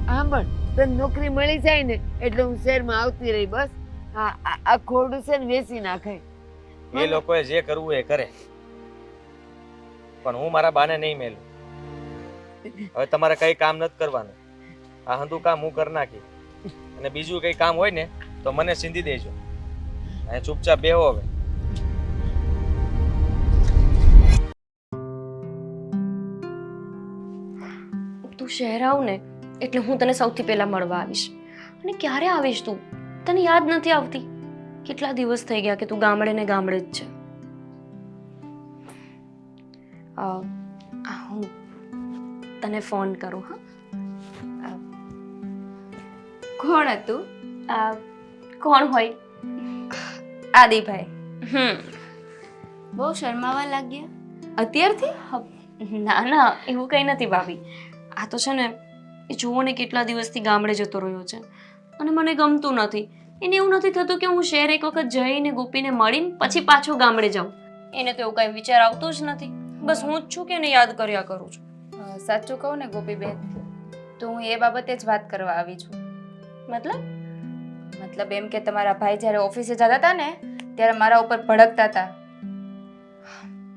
સાંભળ, તને નોકરી મળી જાય ને એટલે હું શહેરમાં આવતી રહી. બસ આ ખોરડું છે ને વેચી નાખાય. એ લોકોએ જે કરવું એ કરે, પણ હું મારા બાને નહીં મેલું. હવે તમારે કઈ કામ નથી કરવાનું. આ હંધું કામ હું કરી નાખી. અને બીજું કઈ કામ હોય ને તો મને સિંધી દેજો. અને ચૂપચાપ બેહો હવે. તું શહેર આવ ને એટલે હું તને સૌથી પહેલા મળવા આવીશ. અને ક્યારે આવીશ તું? તને યાદ નથી આવતી? કેટલા દિવસ થઈ ગયા કે તું ગામડે ને ગામડે જ છે. હું તને ફોન કરું. હા, કોણ હતું? કોણ હોય? આદિભાઈ. બહુ શરમાવા લાગ્યા અત્યારથી? ના ના, એવું કંઈ નથી ભાભી. આ તો છે ને, એ જુઓ ને કેટલા દિવસથી ગામડે જતો રહ્યો છે અને મને ગમતું નથી. એને એવું નથી થતું કે હું શહેર એક વખત જઈને ગોપીને મળીને પછી પાછો ગામડે જાઉં. એને તો એવું કાંઈ વિચાર આવતું જ નથી. બસ હું જ છું કે એને યાદ કર્યા કરું છું. સાચું કહું ને ગોપીબેન, તો હું એ બાબતે જ વાત કરવા આવી છું. મતલબ એમ કે તમારા ભાઈ જ્યારે ઓફિસે જતા હતા ને ત્યારે મારા ઉપર ભડકતા હતા.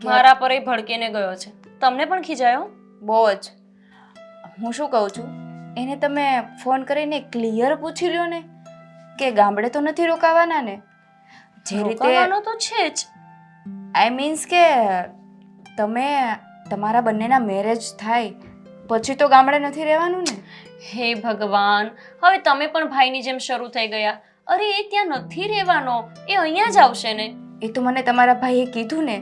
મારા પર એ ભડકીને ગયો છે. તમને પણ ખીજાયો? બહુ જ. હું શું કહું છું, એને તમે ફોન કરીને ક્લિયર પૂછી લ્યો ને કે ગામડે તો નથી રોકાવાના ને? જે રીતે રોકાવાનો તો છે જ. આઈ મીન્સ કે તમે તમારા બંનેના મેરેજ થાય પછી તો ગામડે નથી રહેવાનું ને? હે ભગવાન, હવે તમે પણ ભાઈની જેમ શરૂ થઈ ગયા. અરે એ ત્યાં નથી રહેવાનો, એ અહીંયા જ આવશે ને. એ તો મને તમારા ભાઈએ કીધું ને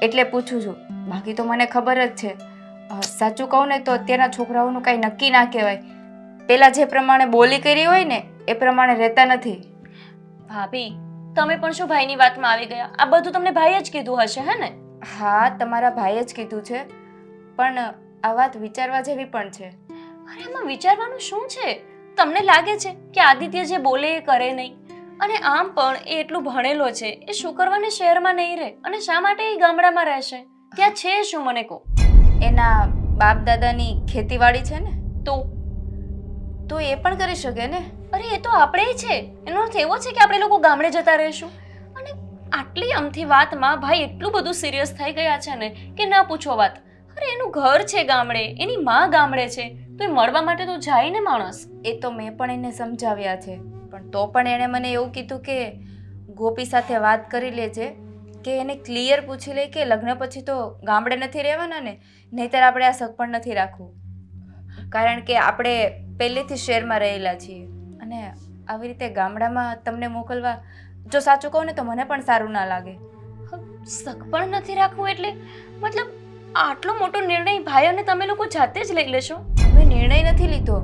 એટલે પૂછું છું, બાકી તો મને ખબર જ છે. સાચું કહું ને તો અત્યારના છોકરાઓનું કાંઈ નક્કી ના કહેવાય. પેલા જે પ્રમાણે બોલી કરી હોય ને એ પ્રમાણે રહેતા નથી. ભાભી, તમે પણ શું ભાઈની વાતમાં આવી ગયા? આ બધું તમને ભાઈએ જ કીધું હશે, હે ને? હા, તમારા ભાઈએ જ કીધું છે, પણ આ વાત વિચારવા જેવી પણ છે. અરે એમાં વિચારવાનું શું છે? તમને લાગે છે કે આદિત્ય જે બોલે એ કરે નહીં? અને આમ પણ એ એટલું ભણેલો છે, એ શું કરવાને શહેરમાં નહીં રહે અને શા માટે એ ગામડામાં રહેશે? ત્યાં છે શું મને કહો? એના બાપ દાદાની ખેતીવાડી છે ને, તો એ પણ કરી શકે ને. અરે એ તો આપણે છે. એનો અર્થ એવો છે કે આપણે લોકો ગામડે જતા રહીશું? અને આટલી અમથી વાતમાં ભાઈ એટલું બધું સિરિયસ થઈ ગયા છે ને કે ના પૂછો વાત. અરે એનું ઘર છે ગામડે, એની માં ગામડે છે, તો એ મળવા માટે તો જાય ને માણસ. એ તો મેં પણ એને સમજાવ્યા છે, પણ તો પણ એણે મને એવું કીધું કે ગોપી સાથે વાત કરી લેજે, કે એને ક્લિયર પૂછી લે કે લગ્ન પછી તો ગામડે નથી રહેવાના ને, નહીંતર આપણે આ શક પણ નથી રાખવું. કારણ કે આપણે પહેલેથી શહેરમાં રહેલા છીએ અને આવી રીતે ગામડામાં તમને મોકલવા, જો સાચું કહું ને તો મને પણ સારું ના લાગે. શક પણ નથી રાખવું એટલે મતલબ આટલો મોટો નિર્ણય ભાઈ અને તમે લોકો જાતે જ લઈ લેશો? મેં નિર્ણય નથી લીધો,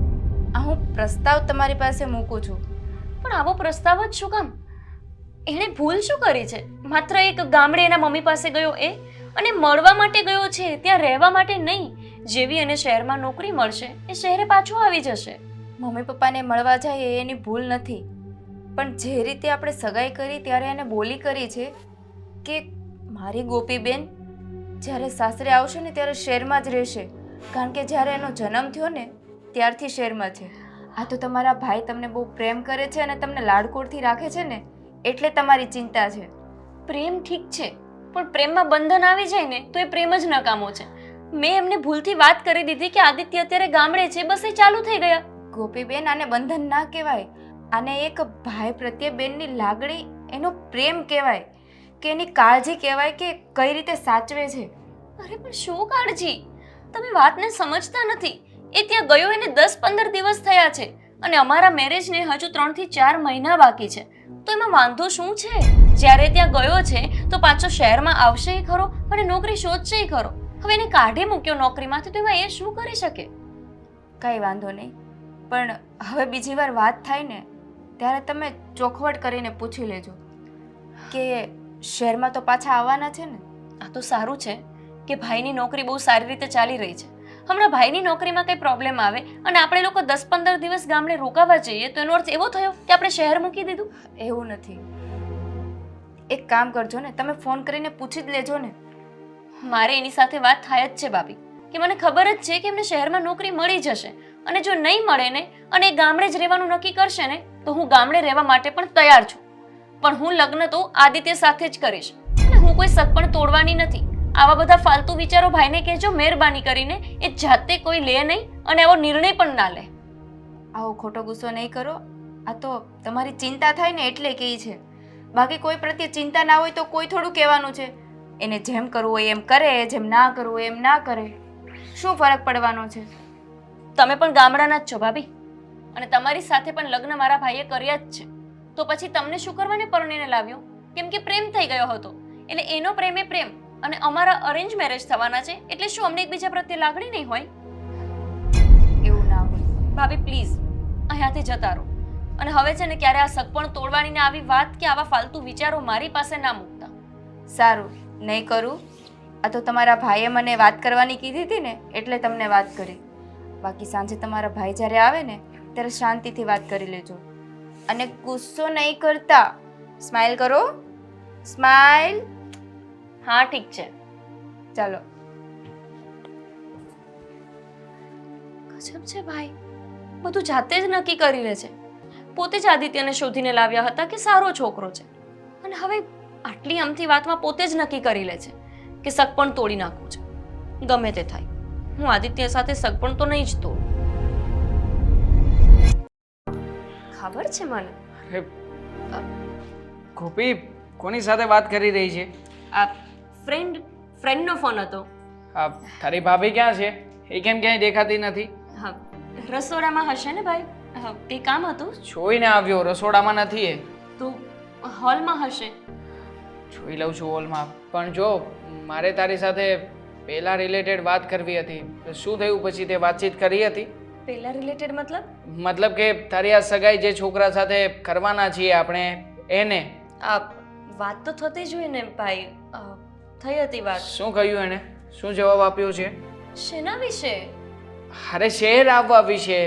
આ હું પ્રસ્તાવ તમારી પાસે મૂકું છું. પણ આવો પ્રસ્તાવ જ શું કામ? એણે ભૂલ શું કરી છે? માત્ર એક ગામડે એના મમ્મી પાસે ગયો એ, અને મળવા માટે ગયો છે, ત્યાં રહેવા માટે નહીં. જેવી એને શહેરમાં નોકરી મળશે એ શહેરે પાછો આવી જશે. મમ્મી પપ્પાને મળવા જાય એ એની ભૂલ નથી, પણ જે રીતે આપણે સગાઈ કરી ત્યારે એને બોલી કરી છે કે મારી ગોપીબેન જ્યારે સાસરે આવશે ને ત્યારે શહેરમાં જ રહેશે, કારણ કે જ્યારે એનો જન્મ થયો ને ત્યારથી શહેરમાં છે. આ તો તમારા ભાઈ તમને બહુ પ્રેમ કરે છે અને તમને લાડકોડથી રાખે છે ને, એટલે તમારી ચિંતા છે. પ્રેમ ઠીક છે, પણ પ્રેમમાં બંધન આવી જાય ને તો એ પ્રેમ જ નકામો છે. મેં એમને ભૂલથી વાત કરી દીધી કે આદિત્ય અત્યારે ગામડે છે, બસ એ ચાલુ થઈ ગયા. ગોપીબેન, આને બંધન ના કહેવાય, આને એક ભાઈ પ્રત્યે બેનની લાગણી, એનો પ્રેમ કહેવાય, કે એની કાળજી કહેવાય કે કઈ રીતે સાચવે છે. અરે પણ શું કાળજી? તમે વાતને સમજતા નથી. એ ત્યાં ગયો એને 10-15 દિવસ થયા છે અને અમારા મેરેજને હજુ 3 થી 4 મહિના બાકી છે. તો એમાં વાંધો શું છે? જ્યારે ત્યાં ગયો છે તો પાછો શહેરમાં આવશે ખરો અને નોકરી શોધશે ખરો. હવે એને કાઢી મૂક્યો નોકરીમાંથી, તો એમાં એ શું કરી શકે? કાંઈ વાંધો નહીં, પણ હવે બીજી વાર વાત થાય ને ત્યારે તમે ચોખવટ કરીને પૂછી લેજો કે શહેરમાં તો પાછા આવવાના છે ને. આ તો સારું છે કે ભાઈની નોકરી બહુ સારી રીતે ચાલી રહી છે. હમણાં ભાઈની નોકરીમાં કંઈ પ્રોબ્લેમ આવે અને આપણે લોકો 10-15 દિવસ ગામડે રોકાવા જઈએ તો એનો અર્થ એવો થયો કે આપણે શહેર મૂકી દીધું? એવું નથી. એક કામ કરજો ને, તમે ફોન કરીને પૂછી જ લેજો ને. મારે એની સાથે વાત થાય જ છે ભાભી, કે મને ખબર જ છે કે એમને શહેરમાં નોકરી મળી જશે, અને જો નહીં મળે ને અને ગામડે જ રહેવાનું નક્કી કરશે ને તો હું ગામડે રહેવા માટે પણ તૈયાર છું. પણ હું લગ્ન તો આદિત્ય સાથે જ કરીશ અને હું કોઈ શક પણ તોડવાની નથી. આવા બધા ફાલતુ વિચારો ભાઈને કહેજો મહેરબાની કરીને, એ જાતે કોઈ લે નહીં અને આવો નિર્ણય પણ ના લે. આવો ખોટો ગુસ્સો નહીં કરો. આ તો તમારી ચિંતા થાય ને એટલે કહે છે. બાકી કોઈ પ્રત્યે ચિંતા ના હોય તો કોઈ થોડું કહેવાનું છે. એને જેમ કરવું હોય એમ કરે, જેમ ના કરવું હોય એમ ના કરે. શું ફરક પડવાનો છે? તમે પણ ગામડાના જ છો ભાભી, અને તમારી સાથે પણ લગ્ન મારા ભાઈએ કર્યા જ છે. તો પછી તમને શું કરવાને પરણીને લાવ્યો? કેમ કે પ્રેમ થઈ ગયો હતો. એટલે એનો પ્રેમ એ પ્રેમ, અને અમારા અરેન્જ મેરેજ થવાના છે, એટલે શું અમને એકબીજા પ્રત્યે લાગણી નહીં હોય? એવું ના હોય. ભાભી પ્લીઝ અહીંયાથી જતા રહો. અને હવે છે ને ક્યારે આ સગપણ તોડવાની ને આવી વાત કે આવા ફાલતુ વિચારો મારી પાસે ના મૂકતા. સારું, નહીં કરું. આ તો તમારા ભાઈએ મને વાત કરવાની કીધી હતી ને એટલે તમને વાત કરી. બાકી સાંજે તમારા ભાઈ જ્યારે આવે ને ત્યારે શાંતિથી વાત કરી લેજો. અને ગુસ્સો નહીં કરતા. સ્માઈલ કરો. સ્માઈલ. હા ઠીક છે. ચાલો. ગજબ છે ભાઈ, બધું જાતે જ નક્કી કરી લે છે. પોતે જ આદિત્યને શોધીને લાવ્યા હતા કે સારો છોકરો છે, અને હવે આટલી અમથી વાતમાં પોતે જ નક્કી કરી લે છે કે સગપણ તોડી નાખવું છે. ગમે તે થાય, હું આદિત્ય સાથે સગપણ તો નહીં જ તોડું. ખબર છે મને. અરે ગોપી, કોની સાથે વાત કરી રહી છે? આ ફ્રેન્ડનો ફોન હતો. આ તારી ભાભી ક્યાં છે? એ કેમ ક્યાંય દેખાતી નથી? હા, રસોડામાં હશે ને ભાઈ. એ કામ હતું. જોઈને આવ્યો, રસોડામાં નથી એ. તો હોલમાં હશે. જોઈ લઉં છું હોલમાં. પણ જો મારે તારી સાથે પહેલા રિલેટેડ વાત કરવી હતી. શું થયું પછી? તે વાતચીત કરી હતી? પેલા રિલેટેડ મતલબ? મતલબ કે તારી આ સગાઈ જે છોકરા સાથે કરવાના છીએ આપણે એને. આ વાત તો થતી જ હોય ને ભાઈ. થઈ હતી વાત. શું કહ્યું એને? શું જવાબ આપ્યો છે? શેના વિશે? અરે શહેર આવવા વિશે.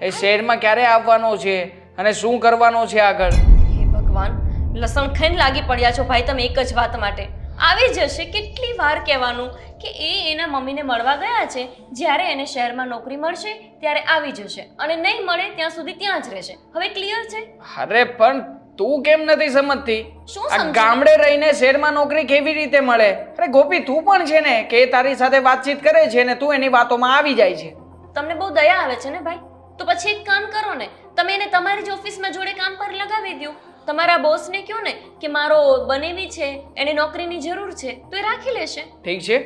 એ શહેરમાં ક્યારે આવવાનો છે અને શું કરવાનો છે આગળ? હે ભગવાન, લસણ ખાઈને લાગી પડ્યા છો ભાઈ તમે એક જ વાત માટે. આવી જશે. કેટલી વાર કહેવાનું કે એ એના મમ્મીને મળવા ગયા છે, જ્યારે એને શહેરમાં નોકરી મળશે ત્યારે આવી જશે, અને નહીં મળે ત્યાં સુધી ત્યાં જ રહેશે. હવે ક્લિયર છે? અરે પણ તું કેમ નથી સમજતી? શું આ સમજુ? ગામડે રહીને શહેરમાં નોકરી કેવી રીતે મળે? અરે ગોપી, તું પણ છે ને કે એ તારી સાથે વાતચીત કરે છે ને તું એની વાતોમાં આવી જાય છે. તમને બહુ દયા આવે છે ને ભાઈ. તો પછી એક કામ કરો ને, તમે એને તમારી જ ઓફિસમાં જોડે કામ પર લગાવી દો. તમારા બોસને કહો ને કે મારો બનેવી છે, એને નોકરીની જરૂર છે, તો એ રાખી લેશે. ઠીક છે,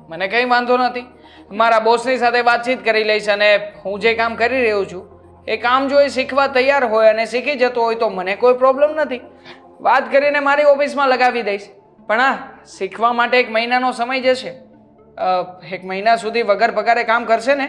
મને કંઈ વાંધો નથી. મારા બોસની સાથે વાતચીત કરી લઈશ, અને હું જે કામ કરી રહ્યો છું એ કામ જો એ શીખવા તૈયાર હોય અને શીખી જતો હોય તો મને કોઈ પ્રોબ્લેમ નથી. વાત કરીને મારી ઓફિસમાં લગાવી દઈશ. પણ હા, શીખવા માટે 1 મહિનાનો સમય જશે. 1 મહિના સુધી વગર પગારે કામ કરશે ને?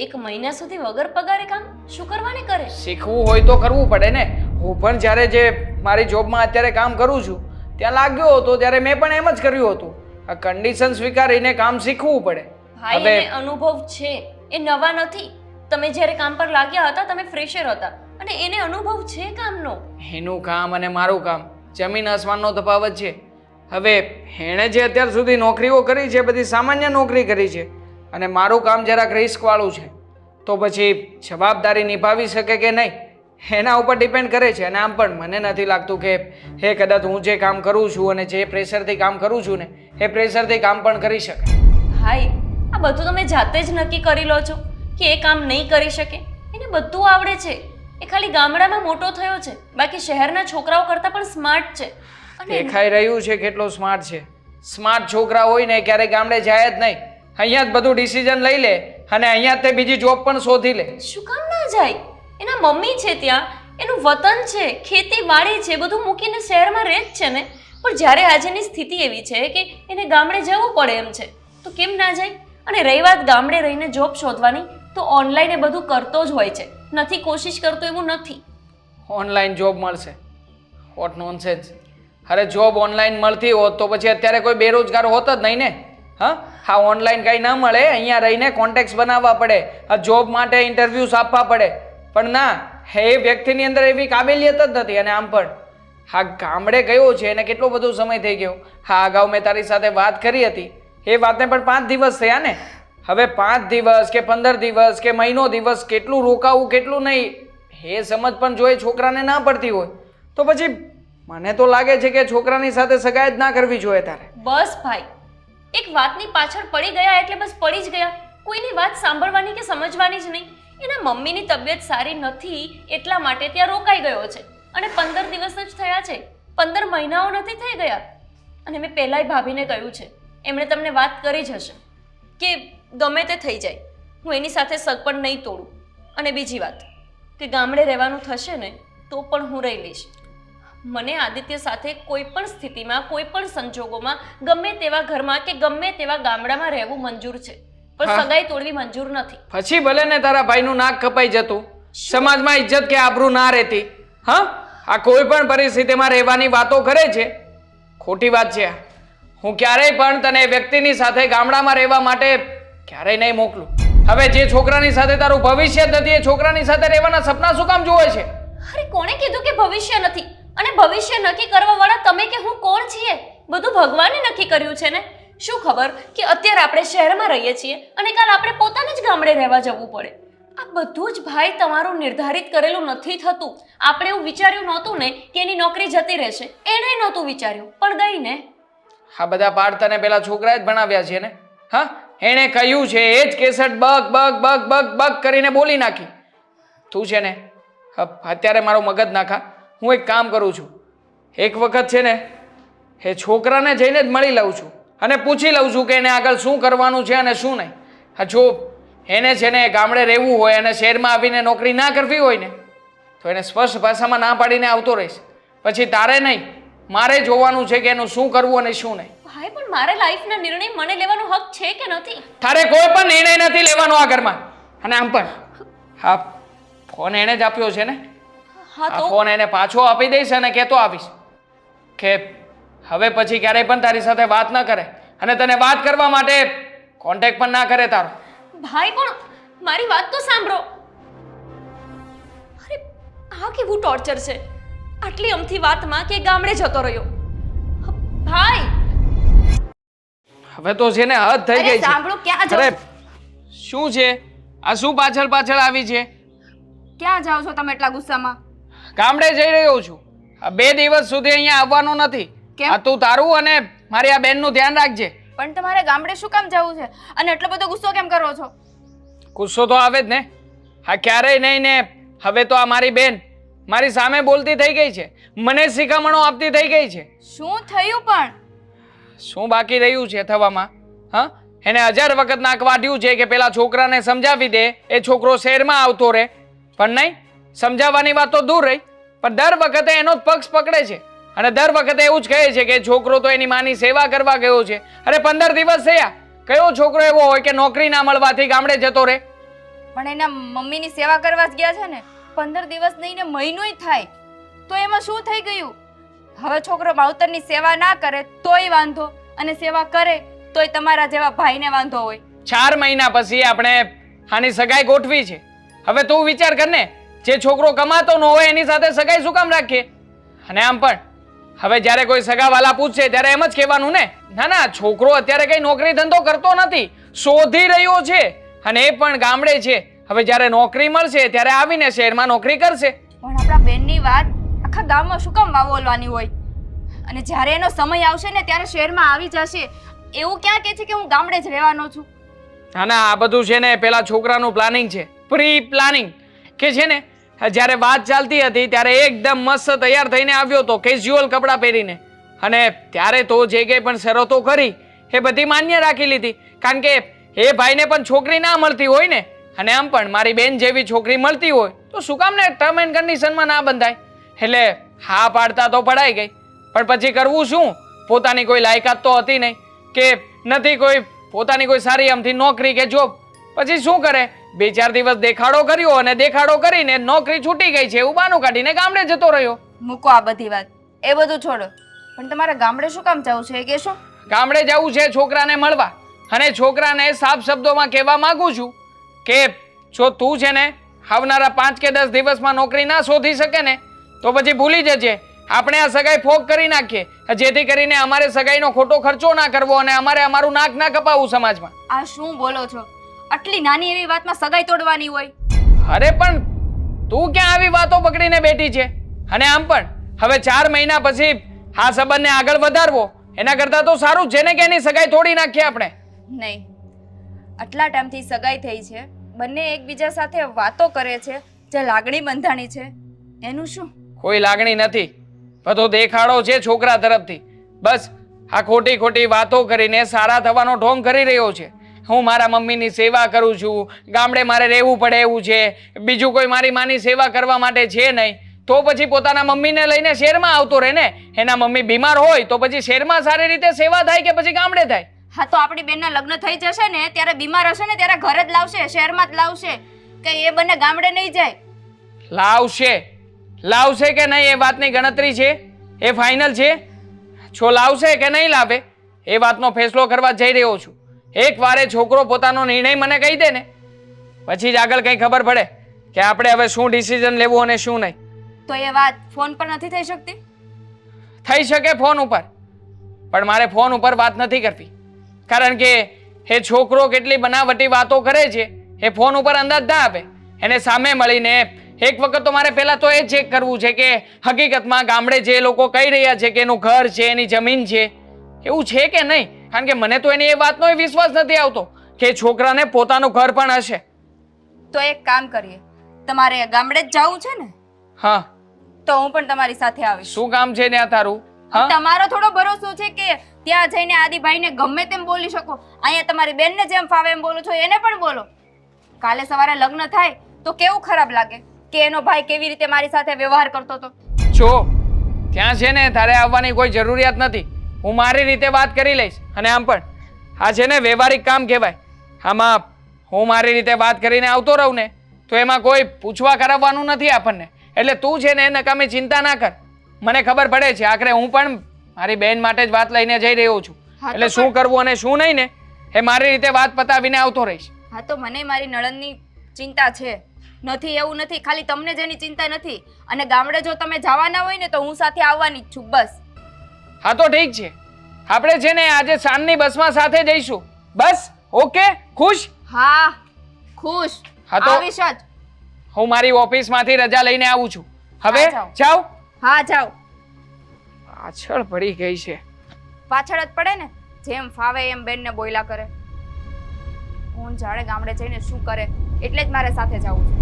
1 મહિના સુધી વગર પગારે કામ શું કરવાને કરે? શીખવું હોય તો કરવું પડે ને. હું પણ જ્યારે જે મારી જોબમાં અત્યારે કામ કરું છું ત્યાં લાગ્યો હતો ત્યારે મેં પણ એમ જ કર્યું હતું. આ કન્ડિશન સ્વીકારીને કામ શીખવું પડે. ભાઈ એને અનુભવ છે, એ નવા નથી. તમે જ્યારે કામ પર લાગ્યા હતા તમે ફ્રેશર હતા, અને એને અનુભવ છે કામનો. એનું કામ અને મારું કામ જમીન આસમાનનો તફાવત છે. હવે એણે જે અત્યાર સુધી નોકરીઓ કરી છે બધી સામાન્ય નોકરી કરી છે, અને મારું કામ જરાક રિસ્કવાળું છે. તો પછી જવાબદારી નિભાવી શકે કે નહીં એના ઉપર ડિપેન્ડ કરે છે. અને આમ પણ મને નથી લાગતું કે કદાચ હું જે કામ કરું છું અને જે પ્રેશરથી કામ કરું છું ને એ પ્રેશરથી કામ પણ કરી શકે. ભાઈ, આ બધું તમે જાતે જ નક્કી કરી લો છો કે એ કામ નહીં કરી શકે. એને બધું આવડે છે. એ ખાલી ગામડામાં મોટો થયો છે, બાકી શહેરના છોકરાઓ કરતાં પણ સ્માર્ટ છે. અને દેખાઈ રહ્યું છે કેટલો સ્માર્ટ છે. સ્માર્ટ છોકરા હોય ને ક્યારેય ગામડે જાય જ નહીં. અહીંયા જ બધું ડિસિઝન લઈ લે અને અહીંયા જ તે બીજી જોબ પણ શોધી લે. શું કામ ના જાય? એના મમ્મી છે ત્યાં, એનું વતન છે, ખેતીવાડી છે, બધું મૂકીને શહેરમાં રહે જ છે ને. પણ જ્યારે આજની સ્થિતિ એવી છે કે એને ગામડે જવું પડે એમ છે, તો કેમ ના જાય? અને રહી વાત ગામડે રહીને જોબ શોધવાની, તો ઓનલાઈન એ બધું કરતો જ હોય છે. નથી કોશિશ કરતો એવું નથી. ઓનલાઈન જોબ મળશે? What nonsense. અરે જોબ ઓનલાઈન મળતી હોત તો પછી અત્યારે કોઈ બેરોજગાર હોત જ નહીં ને. હા, ઓનલાઈન કંઈ ના મળે. અહીંયા રહીને કોન્ટેક્ટ્સ બનાવવા પડે, આ જોબ માટે ઇન્ટરવ્યૂઝ આપવા પડે. પણ ના, એ વ્યક્તિની અંદર એવી કાબેલિયત જ નથી. અને આમ પણ હા, ગામડે ગયો છે અને કેટલો બધો સમય થઈ ગયો. હા, અગાઉ મેં તારી સાથે વાત કરી હતી એ વાતને પણ 5 દિવસ થયા ને. હવે 5 દિવસ કે 15 દિવસ કે મહિનો દિવસ કેટલું રોકાવું કેટલું નહીં એ સમજ પણ જો એ છોકરાને ના પડતી હોય તો પછી મને તો લાગે છે કે છોકરાની સાથે સગાઈ જ ના કરવી જોઈએ તારે. બસ ભાઈ, એક વાતની પાછળ પડી ગયા એટલે બસ પડી જ ગયા. કોઈની વાત સાંભળવાની કે સમજવાની જ નહીં. એના મમ્મીની તબિયત સારી નથી એટલા માટે ત્યાં રોકાઈ ગયો છે. અને 15 દિવસ જ થયા છે, 15 મહિનાઓ નથી થઈ ગયા. અને મેં પહેલાંય ભાભીને કહ્યું છે, એમણે તમને વાત કરી જ હશે કે ગમે તે થઈ જાય, હું એની સાથે સગ પણ નહીં તોડું. અને બીજી વાત કે ગામડે રહેવાનું થશે ને તો પણ હું રહી લઈશ. મને આદિત્ય સાથે કોઈ પણ સ્થિતિમાં, કોઈ પણ સંજોગોમાં, ગમે તેવા ઘરમાં કે ગમે તેવા ગામડામાં રહેવું મંજૂર છે, પણ હા. સગાઈ તોડવી મંજૂર નથી. પછી ભલે ને તારા ભાઈનું નાક કપાઈ જતું, સમાજમાં ઇજ્જત કે આબરૂ ના રહેતી. હા, આ કોઈ પણ પરિસ્થિતિમાં રહેવાની વાતો કરે છે, ખોટી વાત છે. હું ક્યારેય પણ તને એ વ્યક્તિની સાથે ગામડામાં રહેવા માટે ક્યારેય નહીં મોકલું. હવે જે છોકરાની સાથે તારું ભવિષ્ય જ નથી, એ છોકરાની સાથે રહેવાના સપના શું કામ જોવે છે? અરે કોણે કીધું કે ભવિષ્ય નથી? અને ભવિષ્ય નક્કી કરવા વાળા તમે કે હું કોણ છીએ? બધું ભગવાને નક્કી કર્યું છે ને. શું ખબર કે અત્યારે આપણે શહેરમાં રહીએ છીએ અને કાલ આપણે પોતાને જ ગામડે રહેવા જવું પડે. આ બધું જ ભાઈ તમારું નિર્ધારિત કરેલું નથી થતું. આપણે એવું વિચાર્યું નહોતું ને કે એની નોકરી જતી રહેશે, એણે નહોતું વિચાર્યું, પણ ગઈ ને. આ બધા પાઠ તને પેલા છોકરાએ જ ભણાવ્યા છે ને? હા, એણે કહ્યું છે એ જ cassette bug bug bug bug bug કરીને બોલી નાખી. તું છે ને અત્યારે મારું મગજ નાખા. હું એક કામ કરું છું, એક વખત છે ને એ છોકરાને જઈને જ મળી લઉં છું અને પૂછી લઉં છું કે એને આગળ શું કરવાનું છે અને શું નહીં. હા, જો એને છે ને ગામડે રહેવું હોય અને શહેરમાં આવીને નોકરી ના કરવી હોય ને તો એને સ્પષ્ટ ભાષામાં ના પાડીને આવતો રહીશ. પછી તારે નહીં, મારે જોવાનું છે કે એનું શું કરવું અને શું નહીં. ભાઈ પણ મારે લાઈફના નિર્ણય મને લેવાનો હક છે કે નથી? તારે કોઈ પણ નિર્ણય નથી લેવાનો આ ઘરમાં. અને આમ પણ હા, ફોન એણે જ આપ્યો છે ને. હા આ તો ફોન એને પાછો આપી દઈશ અને કહેતો આવીશ કે હવે પછી ક્યારેય પણ તારી સાથે વાત ન કરે અને તને વાત કરવા માટે કોન્ટેક્ટ પણ ના કરે તારો. ભાઈ પણ મારી વાત તો સાંભળો. અરે આ કેવું ટોર્ચર છે આટલી અમથી વાતમાં કે ગામડે જતો રહ્યો. ભાઈ હવે તો છે ને હદ થઈ અરે ગઈ છે. સાંભળો, ક્યાં જાઓ? અરે શું છે આ? શું પાછળ પાછળ આવી છે? ક્યાં જાઓ છો તમે એટલા ગુસ્સામાં? ગામડે જઈ રહ્યો છું. આ 2 દિવસ સુધી અહીંયા આવવાનો નથી. કેમ? આ તું તારું અને મારી આ બેનનું ધ્યાન રાખજે. પણ તમારે ગામડે શું કામ જવું છે અને એટલો બધો ગુસ્સો કેમ કરો છો? ગુસ્સો તો આવે જ ને. હા, ક્યારેય નહીં ને. હવે તો આ મારી બેન મારી સામે બોલતી થઈ ગઈ છે, મને શિખામણો આપતી થઈ ગઈ છે. શું થયું પણ? શું બાકી રહ્યું છે થવામાં? હા, એને 1000 વખત નાક વાઢ્યું છે કે પેલા છોકરાને સમજાવી દે, એ છોકરો શહેરમાં આવતો રહે. પણ નહીં, સમજાવવાની વાત તો દૂર રહી, પણ દર વખતે એનો જ પક્ષ પકડે છે અને દર વખતે એવું જ કહે છે કે છોકરો તો એની માની સેવા કરવા ગયો છે. અરે 15 દિવસ થયા. કયો છોકરો એવો હોય કે નોકરી ના મળવાથી ગામડે જતો રહે? પણ એના મમ્મીની સેવા કરવા જ ગયા છે ને. 15 દિવસ નહીં ને મહિનોય થાય તો એમાં શું થઈ ગયું? હવે છોકરો માવતરની સેવા ના કરે તોય વાંધો, અને સેવા કરે તોય તમારા જેવા ભાઈને વાંધો હોય. 4 મહિના પછી આપણે આની સગાઈ ગોઠવી છે. હવે તું વિચાર કર ને, જે છોકરો કમાતો ન હોય એની સાથે સગાઈ શું કામ રાખીએ? અને આમ પણ હવે જ્યારે કોઈ સગાવાલા પૂછશે ત્યારે એમ જ કહેવાનું ને, ના ના, છોકરો અત્યારે કઈ નોકરી ધંધો કરતો નથી, શોધી રહ્યો છે અને એ પણ ગામડે છે. હવે જ્યારે નોકરી મળશે ત્યારે આવીને શહેરમાં નોકરી કરશે. પણ આપણા બેનની વાત આખા ગામમાં શું કામ વાવોલવાની હોય? અને જ્યારે એનો સમય આવશે ને ત્યારે શહેરમાં આવી જશે. એવું ક્યાં કહે છે કે હું ગામડે જ રહેવાનો છું? ના ના, આ બધું છે ને પેલા છોકરાનું પ્લાનિંગ છે, પ્રી પ્લાનિંગ. કે છે ને જ્યારે વાત ચાલતી હતી ત્યારે એકદમ મસ્ત તૈયાર થઈને આવ્યો હતો, કેઝ્યુઅલ કપડાં પહેરીને. અને ત્યારે તો જે કંઈ પણ શરતો કરી એ બધી માન્ય રાખી લીધી, કારણ કે એ ભાઈને પણ છોકરી ના મળતી હોય ને. અને આમ પણ મારી બેન જેવી છોકરી મળતી હોય તો શું કામ ને ટર્મ એન્ડ કન્ડિશનમાં ના બંધાય. એટલે હા પાડતા તો પડાઈ ગઈ, પણ પછી કરવું શું? પોતાની કોઈ લાયકાત તો હતી નહીં કે નથી કોઈ પોતાની કોઈ સારી આમથી નોકરી કે જોબ. પછી શું કરે? 2-4 દિવસ દેખાડો કર્યો અને દેખાડો કરીને નોકરી છૂટી ગઈ છે એવું બાનું કાઢીને ગામડે જતો રહ્યો. મૂકો આ બધી વાત, એ બધું છોડો. પણ તમારે ગામડે શું કામ જવું છે એ કહેશો? ગામડે જવું છે છોકરાને મળવા, અને છોકરાને સાફ શબ્દોમાં કહેવા માંગુ છું કે જો તું છે ને આવનારા 5 કે 10 દિવસમાં નોકરી ના શોધી શકે ને તો પછી ભૂલી જજે, આપણે આ સગાઈ ફોક કરી નાખીએ, જેથી કરીને અમારે સગાઈનો ખોટો ખર્ચો ના કરવો અને અમારે અમારું નાક ના કપાવવું સમાજમાં. આ શું બોલો છો? આટલી નાની એવી વાતમાં સગાઈ તોડવાની હોય? અરે પણ તું ક્યાં આવી વાતો પકડીને બેઠી છે? અને આમ પણ હવે 4 મહિના પછી આ સંબંધને આગળ વધારવો એના કરતાં તો સારું છે ને કે એની સગાઈ તોડી નાખીએ આપણે. નહીં, આટલા ટાઈમથી સગાઈ થઈ છે, બંને એકબીજા સાથે વાતો કરે છે, જે લાગણી બંધાણી છે એનું શું? કોઈ લાગણી નથી, બધો દેખાડો છે છોકરા તરફથી. બસ આ ખોટી ખોટી વાતો કરીને સારા થવાનો ઢોંગ કરી રહ્યો છે. હું મારા મમ્મીની સેવા કરું છું, ગામડે મારે રહેવું પડે એવું છે, બીજું કોઈ મારી માની સેવા કરવા માટે છે નહીં, તો પછી પોતાના મમ્મીને લઈને શહેરમાં આવતો રહે ને. એના મમ્મી બીમાર હોય તો પછી શહેરમાં સારી રીતે સેવા થાય કે પછી ગામડે થાય? હા, તો આપણી બેનના લગ્ન થઈ જશે ને ત્યારે બીમાર હશે ને ત્યારે ઘરે જ લાવશે, શહેરમાં જ લાવશે, કે એ બંને ગામડે નહીં જાય. લાવશે કે નહીં એ વાતની ગણતરી છે, એ ફાઇનલ છે. છો લાવશે કે નહીં લાવે એ વાતનો ફેસલો કરવા જઈ રહ્યો છું. એક વારે છોકરો પોતાનો નિર્ણય મને કહી દે ને પછી જ આગળ કંઈ ખબર પડે કે આપણે હવે શું ડિસિઝન લેવું અને શું નહીં. તો એ વાત ફોન પર નથી થઈ શકતી? થઈ શકે ફોન ઉપર, પણ મારે ફોન ઉપર વાત નથી કરવી, કારણ કે એ છોકરો કેટલી બનાવટી વાતો કરે છે એ ફોન ઉપર અંદાજ ના આવે. એને સામે મળીને એક વખત તો મારે પહેલા તો એ ચેક કરવું છે કે હકીકતમાં ગામડે જે લોકો કહી રહ્યા છે કે એનું ઘર છે, એની જમીન છે, એવું છે કે નહીં. કારણ કે મને તો એની એ વાતનો વિશ્વાસ નથી આવતો કે છોકરાને પોતાનું ઘર પણ હશે. તો એક કામ કરીએ, તમારે ગામડે જ જવું છે ને? હા, તો હું પણ તમારી સાથે આવીશ. શું કામ છે ત્યાં તારું? હા, તમારો થોડો ભરોસો છે કે ત્યાં જઈને આદિભાઈને ગમે તેમ બોલી શકો, અહીંયા તમારી બેનને જેમ ફાવે એમ બોલો છો એને પણ બોલો. કાલે સવારે લગ્ન થાય તો કેવું ખરાબ લાગે કે એનો ભાઈ કેવી રીતે મારી સાથે વ્યવહાર કરતો હતો. જો ત્યાં છે ને તારે આવવાની કોઈ જરૂરિયાત નથી, હું મારી રીતે વાત કરી લઈશ. અને આમ પણ આ છે ને વ્યવહારિક કામ કહેવાય, આમાં હું મારી રીતે વાત કરીને આવતો રહું ને તો એમાં કોઈ પૂછવા કરાવવાનું નથી આપણને. એટલે તું છે ને નકામી ચિંતા ના કર, મને ખબર પડે છે. આખરે હું પણ મારી બહેન માટે જ વાત લઈને જઈ રહ્યો છું, એટલે શું કરવું અને શું નહીં ને એ મારી રીતે વાત પતાવીને આવતો રહીશ. હા, તો મને મારી નણંદની ચિંતા છે, નથી એવું નથી, ખાલી તમને જેની ચિંતા નથી. અને ગામડે જો તમે જવાના હોય ને તો હું સાથે આવવાની જ છું, બસ. હા તો ઠીક છે, આપણે છે ને આજે સાંજની બસમાં સાથે જઈશું. બસ, ઓકે, ખુશ? હા, ખુશ. હા તો આવીશ જ. હું મારી ઓફિસમાંથી રજા લઈને આવું છું. હવે હા, જાઓ. જાઓ. હા, જાઓ. પાછળ પડી ગઈ છે. પાછળ જ પડે ને, જેમ ફાવે એમ બેનને બોયલા કરે. હું જાણે ગામડે જઈને શું કરે એટલે જ મારે સાથે જવું છે.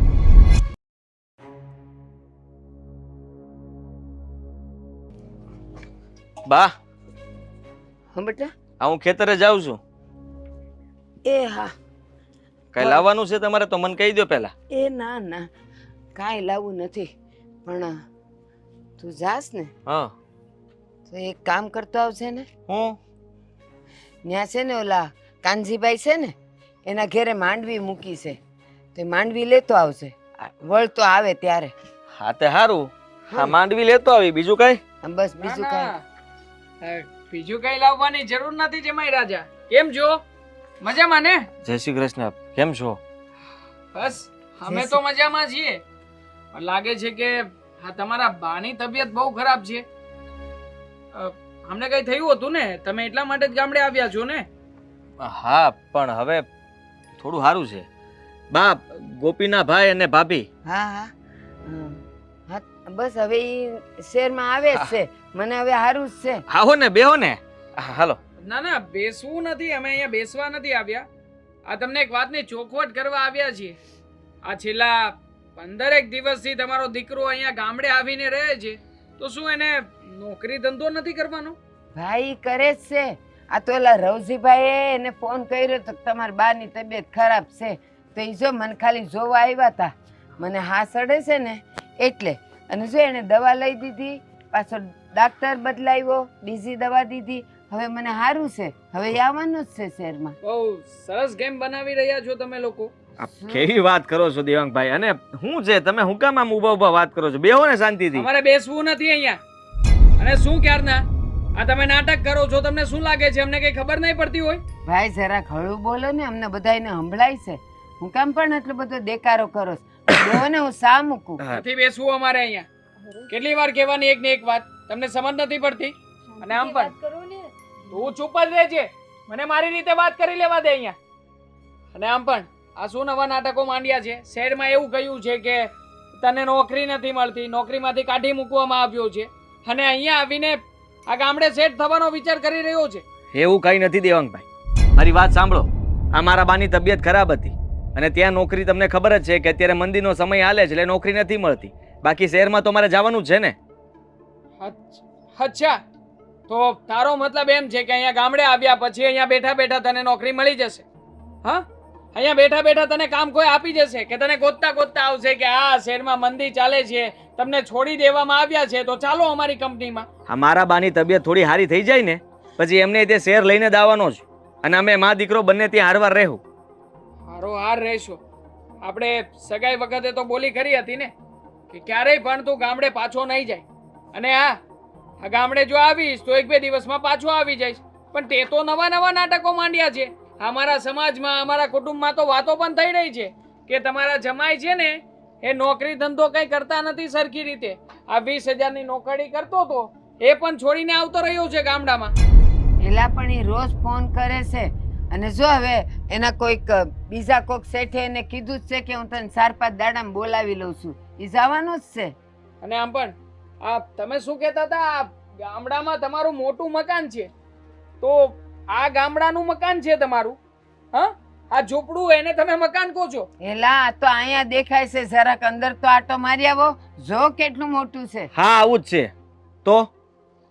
બા, હા બેટા. હું ખેતરે જાઉં છું. એ હા. કઈ લાવવાનું છે તમારે તો મને કહી દો પહેલા. એ ના ના, કાંઈ લાવવું નથી, પણ તું જાસ ને હા, તો એક કામ કરતો આવશે ને. હું ત્યાં છે ને ઓલા કાનજીભાઈ છે ને એના ઘેરે માંડવી મૂકી છે, તો માંડવી લેતો આવશે, વળતો આવે ત્યારે. હા તે સારું, હા માંડવી લેતો આવી. બીજું કઈ? બસ બીજું કાંઈ. બીજું કઈ લાવવાની જરૂર નથી જમાઈ રાજા. કેમ છો? મજામાં ને? જય શ્રી કૃષ્ણ, કેમ છો? બસ અમે તો મજામાં છીએ. પણ લાગે છે કે હા તમારા બાની તબિયત બહુ ખરાબ છે. અમને કઈ થયું હતું ને, તમે એટલા માટે જ ગામડે આવ્યા છો ને? હા, પણ હવે થોડું સારું છે. બા, ગોપીના ભાઈ અને ભાભી. હા હા હા, બસ હવે ઈ શહેરમાં આવે જ છે, મને હવે સારું જ છે. આવો ને, બેહો ને. હાલો. ના ના, બેસવું નથી, અમે અહીંયા બેસવા નથી આવ્યા. આ તમને એક વાતની ચોખવટ કરવા આવ્યા છીએ. આ છેલ્લા 15 દિવસથી તમારો દીકરો અહીંયા ગામડે આવીને રહે છે, તો શું એને નોકરી ધંધો નથી કરવાનો? ભાઈ કરે જ છે. આ તો ઓલા રવજીભાઈએ એને ફોન કર્યો તો તમારી બાની તબિયત ખરાબ છે, તો એ જો મને ખાલી જોવા આવ્યા હતા, મને હા સડે છે ને એટલે. અને જો એને દવા લઈ દીધી, પાછો ડાક્ટર બદલાવ્યો, બીજી દવા દીધી, હવે મને સારું છે. હવે આવવાનું જ છે શહેરમાં. બહુ સરસ ગેમ બનાવી રહ્યા છો તમે લોકો. કેવી વાત કરો છો દેવાંગભાઈ? અને શું છે, તમે હું કામ આમ ઊભા ઊભા વાત કરો છો? બેહો ને શાંતિથી. અમારે બેસવું નથી અહીંયા. અને શું ક્યારના આ તમે નાટક કરો છો? તમને શું લાગે છે અમને કઈ ખબર નહીં પડતી હોય? ભાઈ જરાક હળવું બોલો ને, અમને બધાને સંભળાય છે. હું કામ પણ એટલો બધો દેકારો કરો છો? બેહો ને, હું સા મૂકું. નથી બેસવું અમારે અહીંયા. કેટલી વાર કહેવાની એક ને એક વાત, તમને સમજ નથી પડતી? અને આમ પણ તું ચૂપ જ રહેજે, મને મારી રીતે વાત કરી લેવા દે અહીંયા. અને આમ પણ આ શું નવા નાટકો માંડ્યા છે? શહેરમાં એવું કહ્યું છે કે તને નોકરી નથી મળતી, નોકરીમાંથી કાઢી મૂકવામાં આવ્યો છે, અને અહીંયા આવીને આ ગામડે સેટ થવાનો વિચાર કરી રહ્યો છે. એવું કંઈ નથી દેવાંગભાઈ, મારી વાત સાંભળો. આ મારા બાની તબિયત ખરાબ હતી અને ત્યાં નોકરી તમને ખબર જ છે કે અત્યારે મંદીનો સમય હાલે છે એટલે નોકરી નથી મળતી. બાકી શહેરમાં તો મારે જવાનું જ છે ને. અચ્છા, તો તારો મતલબ એમ છે કે અહીંયા ગામડે આવ્યા પછી અહીંયા બેઠા બેઠા તને નોકરી મળી જશે? હા, અહીંયા બેઠા બેઠા તને કામ કોઈ આપી જશે કે તને ગોતતા ગોતતા આવશે કે આ શહેરમાં મંદી ચાલે છે, તમને છોડી દેવામાં આવ્યા છે, તો ચાલો અમારી કંપનીમાં? આ મારા બાની તબિયત થોડી સારી થઈ જાય ને પછી એમને તે શેર લઈને દાવાનો જ, અને અમે મા દીકરો બંને ત્યાં હારવાર રહેવું. હારો હાર રહેશો. આપણે સગાઈ વખતે તો બોલી કરી હતી ને કે ક્યારેય પણ તું ગામડે પાછો નહીં જાય. અને આ ગામડે જો આવીશ તો 1-2 દિવસમાં પાછો આવી જઈશ. પણ તે તો નવા નવા નાટકો માંડ્યા છે. અમારા સમાજમાં, અમારા કુટુંબમાં તો વાતો પણ થઈ રહી છે કે તમારા જમાઈ છે ને એ નોકરી ધંધો કંઈ કરતા નથી સરખી રીતે. આ 20,000ની નોકરી કરતો હતો એ પણ છોડીને આવતો રહ્યો છે ગામડામાં. એલા પણ એ રોજ ફોન કરે છે અને જો હવે એના કોઈક બીજા કોઈક શેઠે એને કીધું જ છે કે હું તને 4-5 દાડામાં બોલાવી લઉં છું, એ જવાનું જ છે. અને આમ પણ આ તમે શું કહેતા હતા, આ ગામડામાં તમારું મોટું મકાન છે, તો આ ગામડાનું મકાન છે તમારું? હા, આ ઝૂંપડું એને તમે મકાન કહો છો? એલા આ તો અહીંયા દેખાય છે, જરાક અંદર તો આટો મારી આવો, જો કેટલું મોટું છે. હા આવું જ છે. તો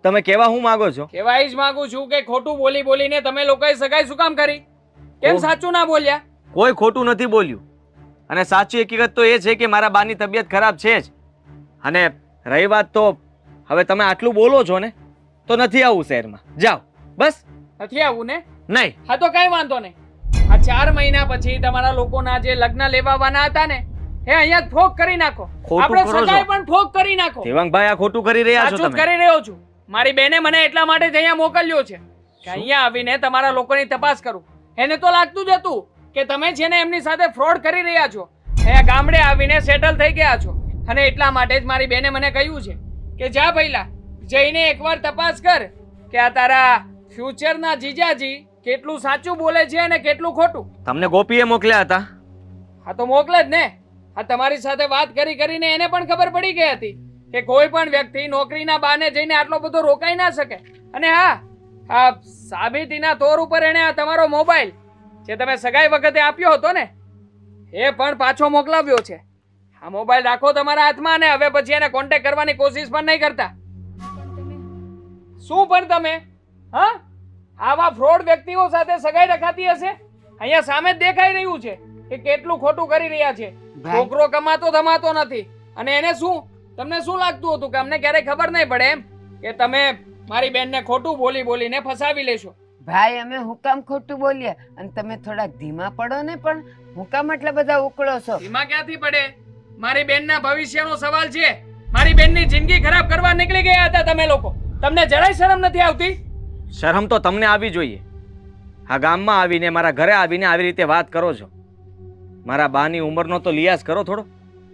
તમે કેવા હું માંગો છો? કહેવાય જ માંગુ છું કે ખોટું બોલી બોલીને તમે લોકોએ સગાઈ શું કામ કરી? કેમ સાચું ના બોલ્યા? કોઈ ખોટું નથી બોલ્યું, અને સાચી હકીકત તો એ છે કે મારા બાની તબિયત ખરાબ છે જ. અને રહી વાત તો હવે તમે આટલું બોલો છો ને તો નથી આવું શહેરમાં, જાઓ બસ. નથી આવું ને? નહીં. હા તો કઈ વાંધો નહીં. આ 4 મહિના પછી તમારા લોકોના જે લગ્ન લેવાવાના હતા ને એ અહીંયા જ ફોક કરી નાખો. ખોટું આપણે કરો છો. સગાઈ પણ ફોક કરી નાખો. દેવાંગભાઈ આ ખોટું કરી રહ્યા છો સાચું જ તમે. કરી રહ્યો છું. મારી બેને મને એટલા માટે જ અહીંયા મોકલ્યો છે કે અહીંયા આવીને તમારા લોકોની તપાસ કરું. એને તો લાગતું જ હતું કે તમે છે ને એમની સાથે ફ્રોડ કરી રહ્યા છો, અહીંયા ગામડે આવીને સેટલ થઈ ગયા છો. અને એટલા માટે જ મારી બેને મને કહ્યું છે કે જા પહેલા જઈને એકવાર તપાસ કર કે આ તારા ફ્યુચરના જીજાજી કેટલું સાચું બોલે છે અને કેટલું ખોટું. તમને ગોપીએ મોકલ્યા હતા? હા તો મોકલે જ ને. આ તમારી સાથે વાત કરી કરીને એને પણ ખબર પડી ગઈ હતી કે કોઈ પણ વ્યક્તિ નોકરીના બહાને જઈને આટલો બધો રોકાઈ ના શકે. અને હા, આ સાબિતીના તોર ઉપર એને આ તમારો મોબાઈલ જે તમે સગાઈ વખતે આપ્યો હતો ને એ પણ પાછો મોકલાવ્યો છે. આ મોબાઈલ રાખો તમારા હાથમાં અને હવે પછી એને કોન્ટેક્ટ કરવાની કોશિશ પણ નહીં કરતા. શું પણ તમે હા આવા ફ્રોડ વ્યક્તિઓ સાથે સગાઈ રખાતી હશે? અહીંયા સામે જ દેખાઈ રહ્યું છે કે કેટલું ખોટું કરી રહ્યા છે. છોકરો કમાતો ધમાતો નથી અને એને શું, તમને શું લાગતું હતું કે અમને ક્યારેય ખબર નહીં પડે એમ કે તમે મારી બેનને ખોટું બોલી બોલીને ફસાવી લેશો? ભાઈ અમે હું કામ ખોટું બોલીએ અને તમે થોડાક ધીમા પડો ને, પણ હું કામ એટલા બધા ઉકળો છો? ધીમા ક્યાંથી પડે? મારી બેનના ભવિષ્યનો સવાલ છે. મારી બેનની જિંદગી ખરાબ કરવા નીકળી ગયા હતા તમે લોકો. તમને જરાય શરમ નથી આવતી? શરમ તો તમને આવી જોઈએ. આ ગામમાં આવીને મારા ઘરે આવીને આવી રીતે વાત કરો છો. મારા બાની ઉંમરનો તો લિયાઝ કરો થોડો.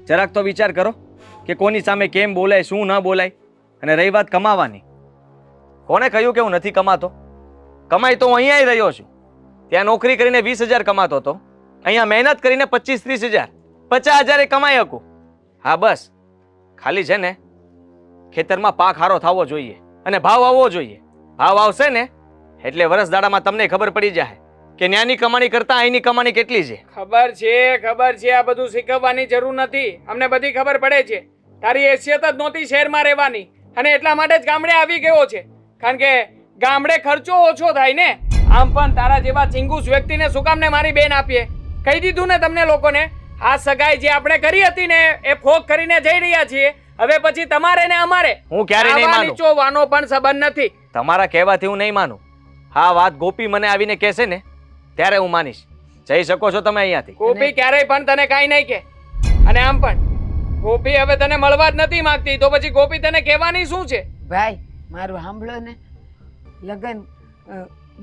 જરાક તો વિચાર કરો કે કોની સામે કેમ બોલાય, શું ન બોલાય. અને રહી વાત કમાવાની, કોને કહ્યું કે હું નથી કમાતો? કમાઈ તો હું અહીંયા રહ્યો છું. ત્યાં નોકરી કરીને 20,000 કમાતો હતો, અહીંયા મહેનત કરીને 25-30,000, 50,000 એ કમાઈ શકું. હા બસ ખાલી છે ને ખેતરમાં પાક હારો થવો જોઈએ અને ભાવ આવવો જોઈએ. ભાવ આવશે ને એટલે વરસ દાડામાં તમને ખબર પડી જાય કે ન્યાની કમાણી કરતા અહીંની કમાણી કેટલી છે. ખબર છે. આ બધું શીખવવાની જરૂર નથી. અમને બધી ખબર પડે છે. તારી હેસિયત જ નહોતી શહેરમાં રહેવાની અને એટલા માટે જ ગામડે આવી ગયો છે. કારણ કે ગામડે ખર્ચો ઓછો થાય ને. આમ પણ તારા જેવા ચિંગુસ વ્યક્તિને શું કામ ને મારી બેન આપીએ? કહી દીધું ને તમને લોકોને. આ સગાઈ જે આપણે કરી હતી ને એ ફોક કરીને જઈ રહ્યા છીએ. હવે પછી તમારે ને અમારે હું ક્યારે નહીં માનું. નીચોવાનો પણ સંબંધ નથી. તમારા કહેવાથી હું નહીં માનું. હા વાત ગોપી મને આવીને કહેશે ને ત્યારે હું માનીશ. જઈ શકો છો તમે અહીંયાથી. ગોપી ક્યારેય પણ તને કાંઈ નહીં કે. અને આમ પણ ગોપી હવે તને મળવા જ નથી માંગતી, તો પછી ગોપી તને કહેવાની શું છે? ભાઈ મારું સાંભળો ને, લગન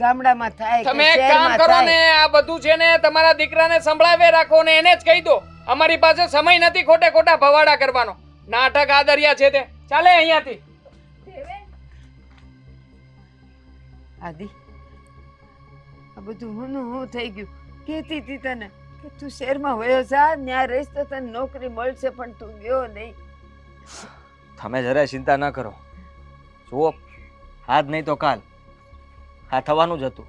ગામડામાં થાય તમે એક કામ કરો ને, આ બધું છે ને તમારા દીકરાને સંભળાવે રાખો ને એને જ કહી દો અમારી પાસે સમય નથી ખોટે ખોટા ભવાડા કરવાનો. નાટક આદર્યા છે તે. ચાલે અહીંયાથી. આદિ આ બધું હું થઈ ગયું. કહેતી હતી તને કે તું શહેરમાં વયો જા, ત્યાં રહીશ તો તને નોકરી મળશે, પણ તું ગયો નહીં. તમે જરાય ચિંતા ન કરો. જુઓ આજ નહીં તો કાલ આ થવાનું જ હતું.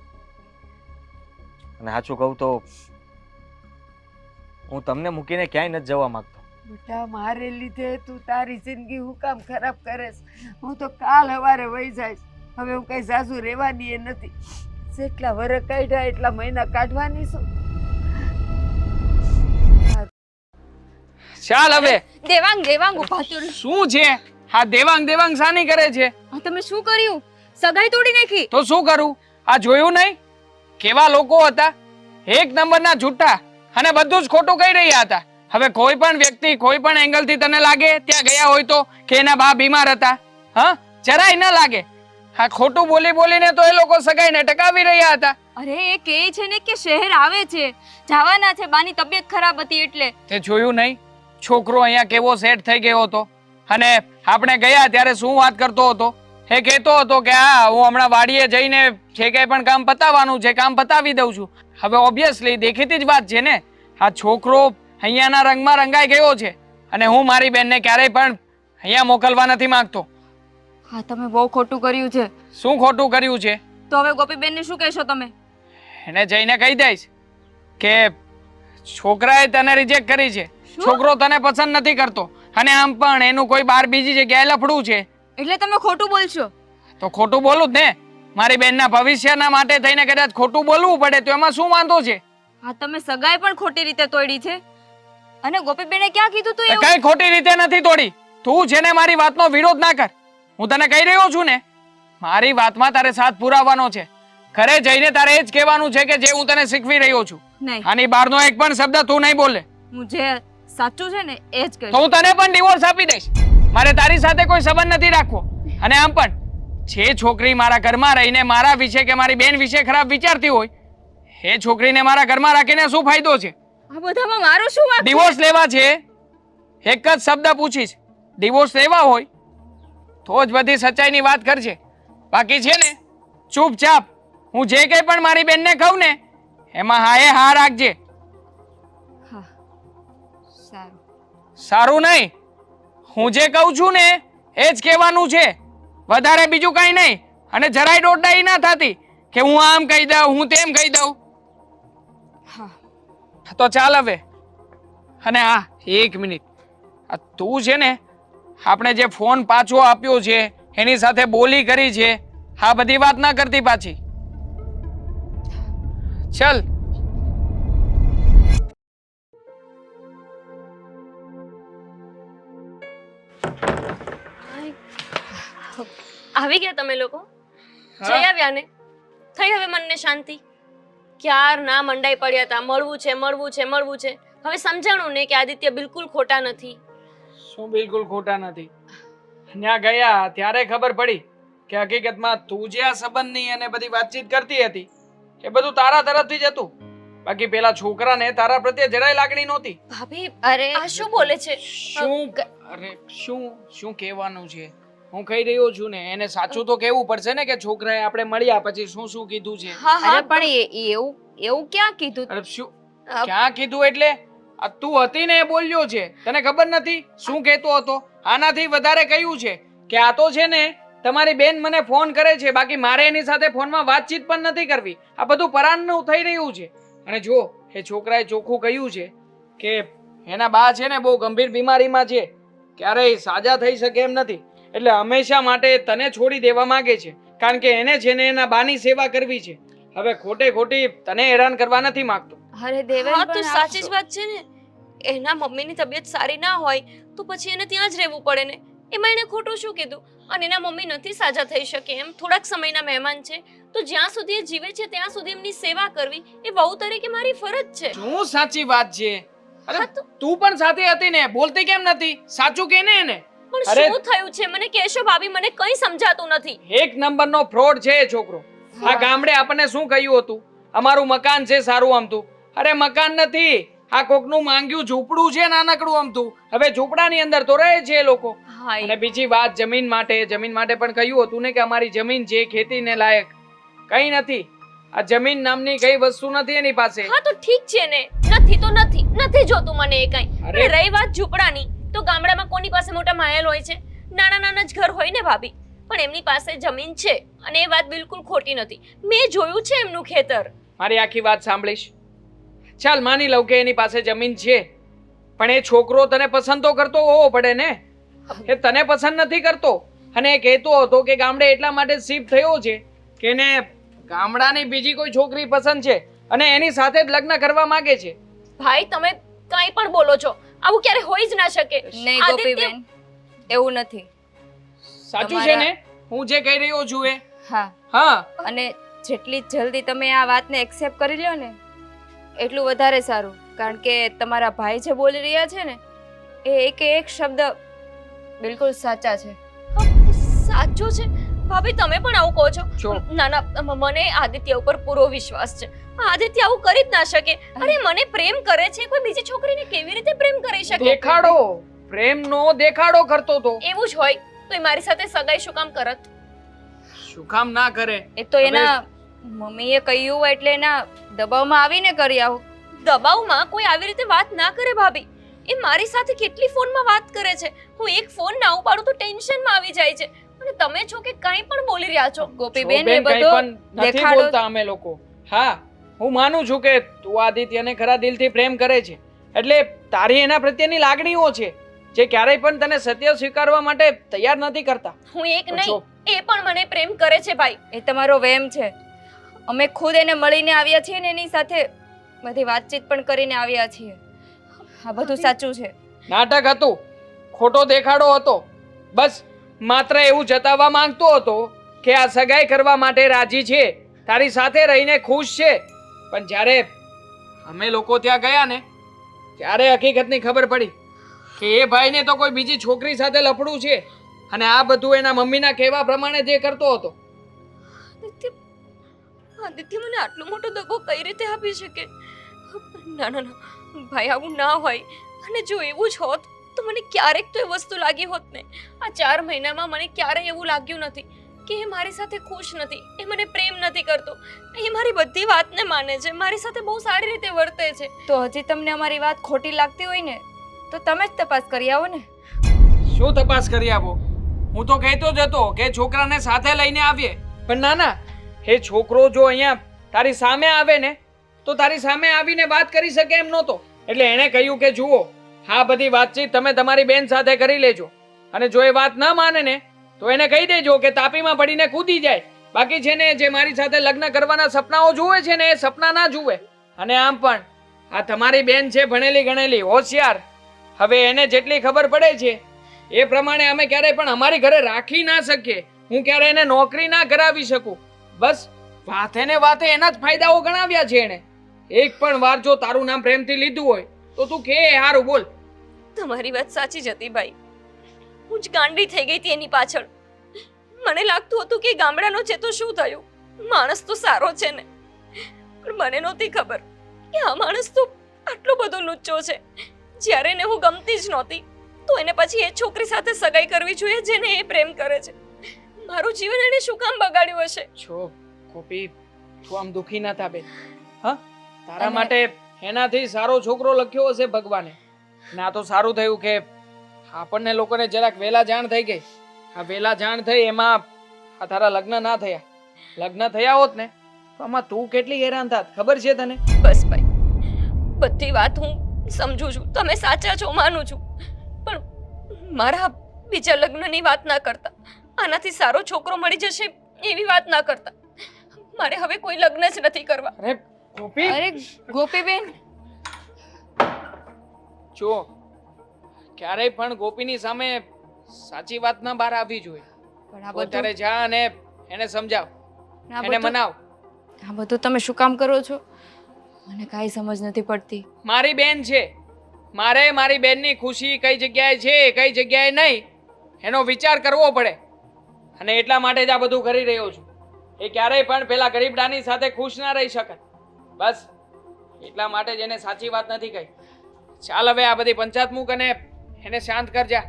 અને સાચું કહું તો હું તમને મૂકીને ક્યાંય નથી જવા માંગતો. બેટા મારે લીધે તું તારી જિંદગી હું કામ ખરાબ કરેશ? હું તો કાલ સવારે વહી જઈશ. હવે હું કઈ સાસુ રહેવાની એ નથી. જેટલા વર્ષ કાઢ્યા એટલા મહિના કાઢવાની છું. ચાલ હવે. દેવાંગ દેવાંગ ઉભા તો રહો. શું છે આ દેવાંગ દેવાંગ સાની કરે છે? આ તમે શું કર્યું? સગાઈ તોડી નાખી. તો શું કરું? આ જોયું નહીં કેવા લોકો હતા? એક નંબરના જૂઠા અને બધું જ ખોટું કહી રહ્યા હતા. હવે કોઈ પણ વ્યક્તિ કોઈ પણ એંગલથી તને લાગે ત્યાં ગયા હોય તો કે એના બા બીમાર હતા, હા, જરાય ન લાગે. હા, ખોટું બોલી બોલીને તો એ લોકો સગાઈને ટકાવી રહ્યા હતા. અરે એ કહે છે ને કે શહેર આવે છે, જવાના છે, બાની તબિયત ખરાબ હતી એટલે. તે જોયું નહીં છોકરો અહીંયા કેવો સેટ થઈ ગયો હતો? અને આપણે ગયા ત્યારે શું વાત કરતો હતો? એ કહેતો હતો કે હા હું હમણાં વાડીએ જઈને જે કંઈ પણ કામ પતાવવાનું છે કામ પતાવી દઉં છું. હવે ઓબ્વિયસલી દેખીતી જ વાત છે ને, આ છોકરો અહીંયાના રંગમાં રંગાઈ ગયો છે અને હું મારી બેનને ક્યારેય પણ અહીંયા મોકલવા નથી માંગતો. હા તમે બહુ ખોટું કર્યું છે. શું ખોટું કર્યું છે? તો હવે ગોપીબેનને શું કહેશો તમે? એને જઈને કહી દઈશ કે છોકરાએ તને રિજેક્ટ કરી છે, છોકરો તને પસંદ નથી કરતો અને આમ પણ એનું કોઈ બાર બીજી જગ્યાએ લફડું છે. એટલે તમે ખોટું બોલશો? તો ખોટું બોલું જ ને. મારી બેનના ભવિષ્યના માટે થઈને કદાચ ખોટું બોલવું પડે તો એમાં શું વાંધો છે? હા તમે સગાઈ પણ ખોટી રીતે તોડી છે. અને ગોપીબેને ક્યાં કીધું તું એવું? કઈ ખોટી રીતે નથી તોડી. તું છે ને મારી વાતનો વિરોધ ના કર. હું તને કહી રહ્યો છું ને, મારી વાતમાં તારે સાથ પુરાવવાનો છે. ઘરે જઈને તારે એ જ કહેવાનું છે કે જે હું તને શીખવી રહ્યો છું. નહીં, આની બહારનો એક પણ શબ્દ તું નહીં બોલે. હું જે સાચું છે ને એ જ તો કહીશ. હું તને પણ ડિવોર્સ આપી દઈશ. મારે તારી સાથે કોઈ સંબંધ નથી રાખવો. અને આમ પણ જે છોકરી મારા ઘરમાં રહીને મારા વિશે કે મારી બેન વિશે ખરાબ વિચારતી હોય એ છોકરીને મારા ઘરમાં રાખીને શું ફાયદો છે? આ બધામાં મારો શું વાંક છે? ડિવોર્સ લેવા છે? એક જ શબ્દ પૂછીશ, ડિવોર્સ લેવા હોય તો જ બધી સચ્ચાઈની વાત કરજે. બાકી છે ને ચૂપચાપ હું જે કંઈ પણ મારી બેનને કહું ને એમાં હા એ હા રાખજે. હા સારું. સારું નહીં, હું જે કહું છું ને એ જ કહેવાનું છે, વધારે બીજું કાંઈ નહીં. અને જરાય દોડાઈ ના થતી કે હું આમ કહી દઉં હું તેમ કહી દઉં. હા તો ચાલ હવે. અને હા એક મિનિટ, આ તું છે ને આપણે જે ફોન પાછો આપ્યો છે એની સાથે બોલી કરી છે, આ બધી વાત ના કરતી પાછી. ચલ. આવી ગયા તમે લોકો? હા. જઈ આવ્યા ને? થઈ હવે મનને શાંતિ? ક્યાર ના મંડાઈ પડ્યા હતા મળવું છે મળવું છે મળવું છે. હવે સમજાણું ને કે આદિત્ય બિલકુલ ખોટા નથી. શું બિલકુલ ખોટા નથી? ત્યાં ગયા ત્યારે ખબર પડી કે હકીકતમાં તું જે આ સંબંધની અને બધી વાતચીત કરતી હતી એ બધું તારા તરફથી જ હતું. બાકી પેલા છોકરાને તારા પ્રત્યે જરાય લાગણી નહોતી. ભાભી અરે આ શું બોલે છે? શું અરે શું શું કહેવાનું છે? હું કહી રહ્યો છું ને એને સાચું તો કહેવું પડશે ને કે છોકરાએ આપણે મળ્યા પછી શું શું કીધું છે. હા અરે હા પણ એવું એવું ક્યાં કીધું? અરે શું ક્યાં કીધું એટલે આ તું હતી ને એ બોલ્યો છે, તને ખબર નથી શું કહેતો હતો? આનાથી વધારે કહ્યું છે કે આ તો છે ને તમારી બેન મને ફોન કરે છે, બાકી મારે એની સાથે ફોનમાં વાતચીત પણ નથી કરવી. આ બધું પરાનનું થઈ રહ્યું છે. અને જો એ છોકરાએ ચોખ્ખું કહ્યું છે કે એના બા છે ને બહુ ગંભીર બીમારીમાં છે, ક્યારેય સાજા થઈ શકે એમ નથી, એટલે હંમેશા માટે તને છોડી દેવા માંગે છે, કારણ કે એને છે ને એના બાની સેવા કરવી છે. હવે ખોટે ખોટી તને હેરાન કરવા નથી માંગતો. અરે દેવેન હા તો પણ સાચી જ વાત છે ને. એના મમ્મીની તબિયત સારી ના હોય તો પછી એને ત્યાં જ રહેવું પડે ને. એમાં એને ખોટું શું કીધું? અને એના મમ્મી નથી સાજા થઈ શકે એમ, થોડાક સમયના મહેમાન છે, તો જ્યાં સુધી એ જીવે છે ત્યાં સુધી એમની સેવા કરવી એ વહુ તરીકે મારી ફરજ છે. શું સાચી વાત છે? અરે હા તો તું પણ સાથે હતી ને, બોલતી કેમ નથી? સાચું કે ને એને. પણ અરે શું થયું છે મને કહેશો ભાભી? મને કંઈ સમજાતું નથી. એક નંબરનો ફ્રોડ છે એ છોકરો. આ ગામડે આપણને શું કહ્યું હતું? અમારું મકાન છે સારું આમતું. અરે મકાન નથી, આ કોકનું માંગ્યું ઝૂંપડું છે નાનકડું આમતું. હવે ઝૂંપડાની અંદર તો રહે છે એ લોકો. હા અને બીજી વાત જમીન માટે પણ કહ્યું હતું ને કે અમારી જમીન છે ખેતીને લાયક. કઈ નથી, આ જમીન નામની કઈ વસ્તુ નથી એની પાસે. હા તો ઠીક છે ને, નથી તો નથી, નથી જોતું મને એ કઈ. અરે. પણ રહી વાત ઝૂંપડાની, તો ગામડામાં કોની પાસે મોટા મહેલ હોય છે? નાના નાના જ ઘર હોય ને ભાભી. પણ એમની પાસે જમીન છે અને એ વાત બિલકુલ ખોટી નથી. મેં જોયું છે એમનું ખેતર. મારી આખી વાત સાંભળીશ. ચાલ માની લઉં કે એની પાસે જમીન છે, પણ એ છોકરો તને પસંદ તો કરતો હોવો પડે ને. એ તને પસંદ નથી કરતો અને એ કહેતો હતો કે ગામડે એટલા માટે શિફ્ટ થયો છે કે એને ગામડાની બીજી કોઈ છોકરી પસંદ છે અને એની સાથે જ લગ્ન કરવા માંગે છે. ભાઈ તમે કંઈ પણ બોલો છો, આવું ક્યારે હોઈ જ ના શકે. નહીં આદિત્ય- ગોપીબેન, એવું નથી. સાચું છે ને હું જે કહી રહ્યો છું એ? હા, હા. અને જેટલી જલ્દી તમે આ વાતને એક્સેપ્ટ કરી લ્યો ને એટલું વધારે સારું, કારણ કે તમારા ભાઈ જે બોલી રહ્યા છે ને એ એક શબ્દ બિલકુલ સાચા છે. સાચું છે ભાભી, તમે પણ આવું કહો છો? જો. ના ના, મને આદિત્ય ઉપર પૂરો વિશ્વાસ છે. આદિત્ય આવું કરી જ ના શકે. અરે મને પ્રેમ કરે છે, કોઈ બીજી છોકરીને કેવી રીતે પ્રેમ કરી શકે? દેખાડો, પ્રેમનો દેખાડો કરતો તો. એવું જ હોય તો એ મારી સાથે સગાઈ શું કામ કરત? શું કામ ના કરે? એ તો એના મમ્મીએ કહ્યું હોય એટલે એના દબાવમાં આવીને કરી આવું. દબાવમાં કોઈ આવી રીતે વાત ના કરે ભાભી. એ મારી સાથે કેટલી ફોનમાં વાત કરે છે. હું એક ફોન ના ઉપાડું તો ટેન્શનમાં આવી જાય છે. અને તમે છો કે કંઈ પણ બોલી રહ્યા છો. ગોપીબેન, એ બેન, કંઈ બધો પણ નથી દેખાડો. બોલતા અમે લોકો. હા, હું માનું છું કે તું આદિત્યને ખરા દિલથી પ્રેમ કરે છે, એટલે તારી એના પ્રત્યેની લાગણીઓ છે જે ક્યારેય પણ તને સત્ય સ્વીકારવા માટે તૈયાર નથી કરતા. હું એક જો. નહીં, એ પણ મને પ્રેમ કરે છે ભાઈ. એ તમારો વહેમ છે. અમે ખુદ એને મળીને આવ્યા છીએ ને એની સાથે બધી વાતચીત પણ કરીને આવ્યા છીએ. આ બધું સાચું છે. નાટક હતું, ખોટો દેખાડો હતો. બસ માત્ર એવું જતાવવા માંગતો હતો કે આ સગાઈ કરવા માટે રાજી છે, તારી સાથે રહીને ખુશ છે. પણ જ્યારે અમે લોકો ત્યાં ગયા ને ત્યારે હકીકતની ખબર પડી કે એ ભાઈને તો કોઈ બીજી છોકરી સાથે લફડું છે અને આ બધું એના મમ્મીના કહેવા પ્રમાણે જે કરતો હતો. આદિત્ય મને આટલો મોટો દગો કઈ રીતે આપી શકે? ના ના ના ભાઈ, આવું ના હોય. અને જો એવું જ હોત તો મને ક્યારેક તો એ વસ્તુ લાગી હોત ને. આ 4 મહિનામાં મને ક્યારેય એવું લાગ્યું નથી કે એ મારી સાથે ખુશ નથી, એ મને પ્રેમ નથી કરતો. એ મારી બધી વાતને માને છે, મારી સાથે બહુ સારી રીતે વર્તે છે. તો હજી તમને અમારી વાત ખોટી લાગતી હોય ને તો તમે જ તપાસ કરી આવો ને. શું તપાસ કરી આવો? હું તો કહેતો જ હતો કે છોકરાને સાથે લઈને આવીએ, પણ ના ના, એ છોકરો જો અહીંયા તારી સામે આવે ને તો તારી સામે આવીને વાત કરી શકે એમ નહોતો. એટલે એણે કહ્યું કે જુઓ, આ બધી વાતચીત તમે તમારી બેન સાથે કરી લેજો અને જો એ વાત ન માને ને તો એને કહી દેજો કે તાપીમાં પડીને કૂદી જાય. બાકી છે ને જે મારી સાથે લગ્ન કરવાના સપનાઓ જુએ છે ને એ સપના ના જુએ. અને આમ પણ આ તમારી બેન છે ભણેલી ગણેલી હોશિયાર. હવે એને જેટલી ખબર પડે છે એ પ્રમાણે અમે ક્યારેય પણ અમારી ઘરે રાખી ના શકીએ. હું ક્યારે એને નોકરી ના કરાવી શકું. બસ વાતે ને વાતે એના જ ફાયદાઓ ગણાવ્યા છે એણે. એક પણ વાર જો તારું નામ પ્રેમથી લીધું હોય તો તું કે હારું બોલ. તમારી વાત સાચી જ હતી ભાઈ. હું જ ગાંડી થઈ ગઈ હતી એની પાછળ. મને લાગતું હતું કે ગામડાનો છે તો શું થયું, માણસ તો સારો છે ને. પણ મને નહોતી ખબર કે આ માણસ તો આટલો બધો લુચ્ચો છે. જ્યારે એને હું ગમતી જ નહોતી તો એને પછી એ છોકરી સાથે સગાઈ કરવી જોઈએ જેને એ પ્રેમ કરે છે. મારું જીવન એને શું કામ બગાડ્યું હશે? છો ગોપી, તું આમ દુખી ના થા બેન. હા, તારા માટે એનાથી સારો છોકરો લખ્યો હશે ભગવાને. ના તો સારું થયું કે આપણને લોકોને જરાક વહેલા જાણ થઈ ગઈ. આ વહેલા જાણ થઈ એમાં આ તારા લગ્ન ના થયા. લગ્ન થયા હોત ને તો આમાં તું કેટલી હેરાન થાત ખબર છે તને? બસ ભાઈ, બધી વાત હું સમજુ છું, તમે સાચા છો માનું છું, પણ મારા બીજા લગ્નની વાત ના કરતા, આનાથી સારો છોકરો મળી જશે એવી વાત ના કરતા. મારે હવે કોઈ લગ્ન જ નથી કરવા. અરે ગોપી, અરે ગોપીબેન, જો ક્યારેય પણ ગોપીની સામે સાચી વાત ના બહાર આવવી જોઈએ. પણ આ તું અત્યારે બધું જા અને એને સમજાવ, એને મનાવ. આ બધું તમે શું કામ કરો છો? મને કાંઈ સમજ નથી પડતી. મારી બેન છે, મારે મારી બેનની ખુશી કઈ જગ્યાએ છે કઈ જગ્યાએ નહીં એનો વિચાર કરવો પડે અને એટલા માટે જ આ બધું કરી રહ્યો છું. એ ક્યારેય પણ પેલા ગરીબડાની સાથે ખુશ ના રહી શકે. બસ એટલા માટે જ એને સાચી વાત નથી કહી. ચાલ હવે આ બધી પંચાયત મૂક અને એને શાંત કરજા.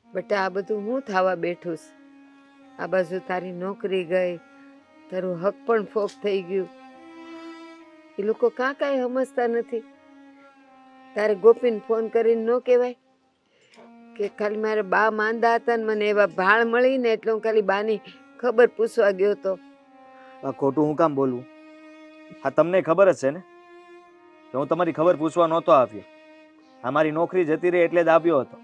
બેટા આ બધું હું થવા બેઠું છે? આ બાજુ તારી નોકરી ગઈ, તારું હક પણ ફોક થઈ ગયું. એ લોકો કાંઈ સમજતા નથી. તારે ગોપીને ફોન કરીને ન કહેવાય કે ખાલી મારે બા માંદા હતા ને મને એવા ભાળ મળીને એટલે હું ખાલી બાની ખબર પૂછવા ગયો હતો. આ ખોટું હું કામ બોલું? હા, તમને ખબર જ છે ને કે હું તમારી ખબર પૂછવા નહોતો આવ્યો. આ મારી નોકરી જતી રહી એટલે જ આવ્યો હતો.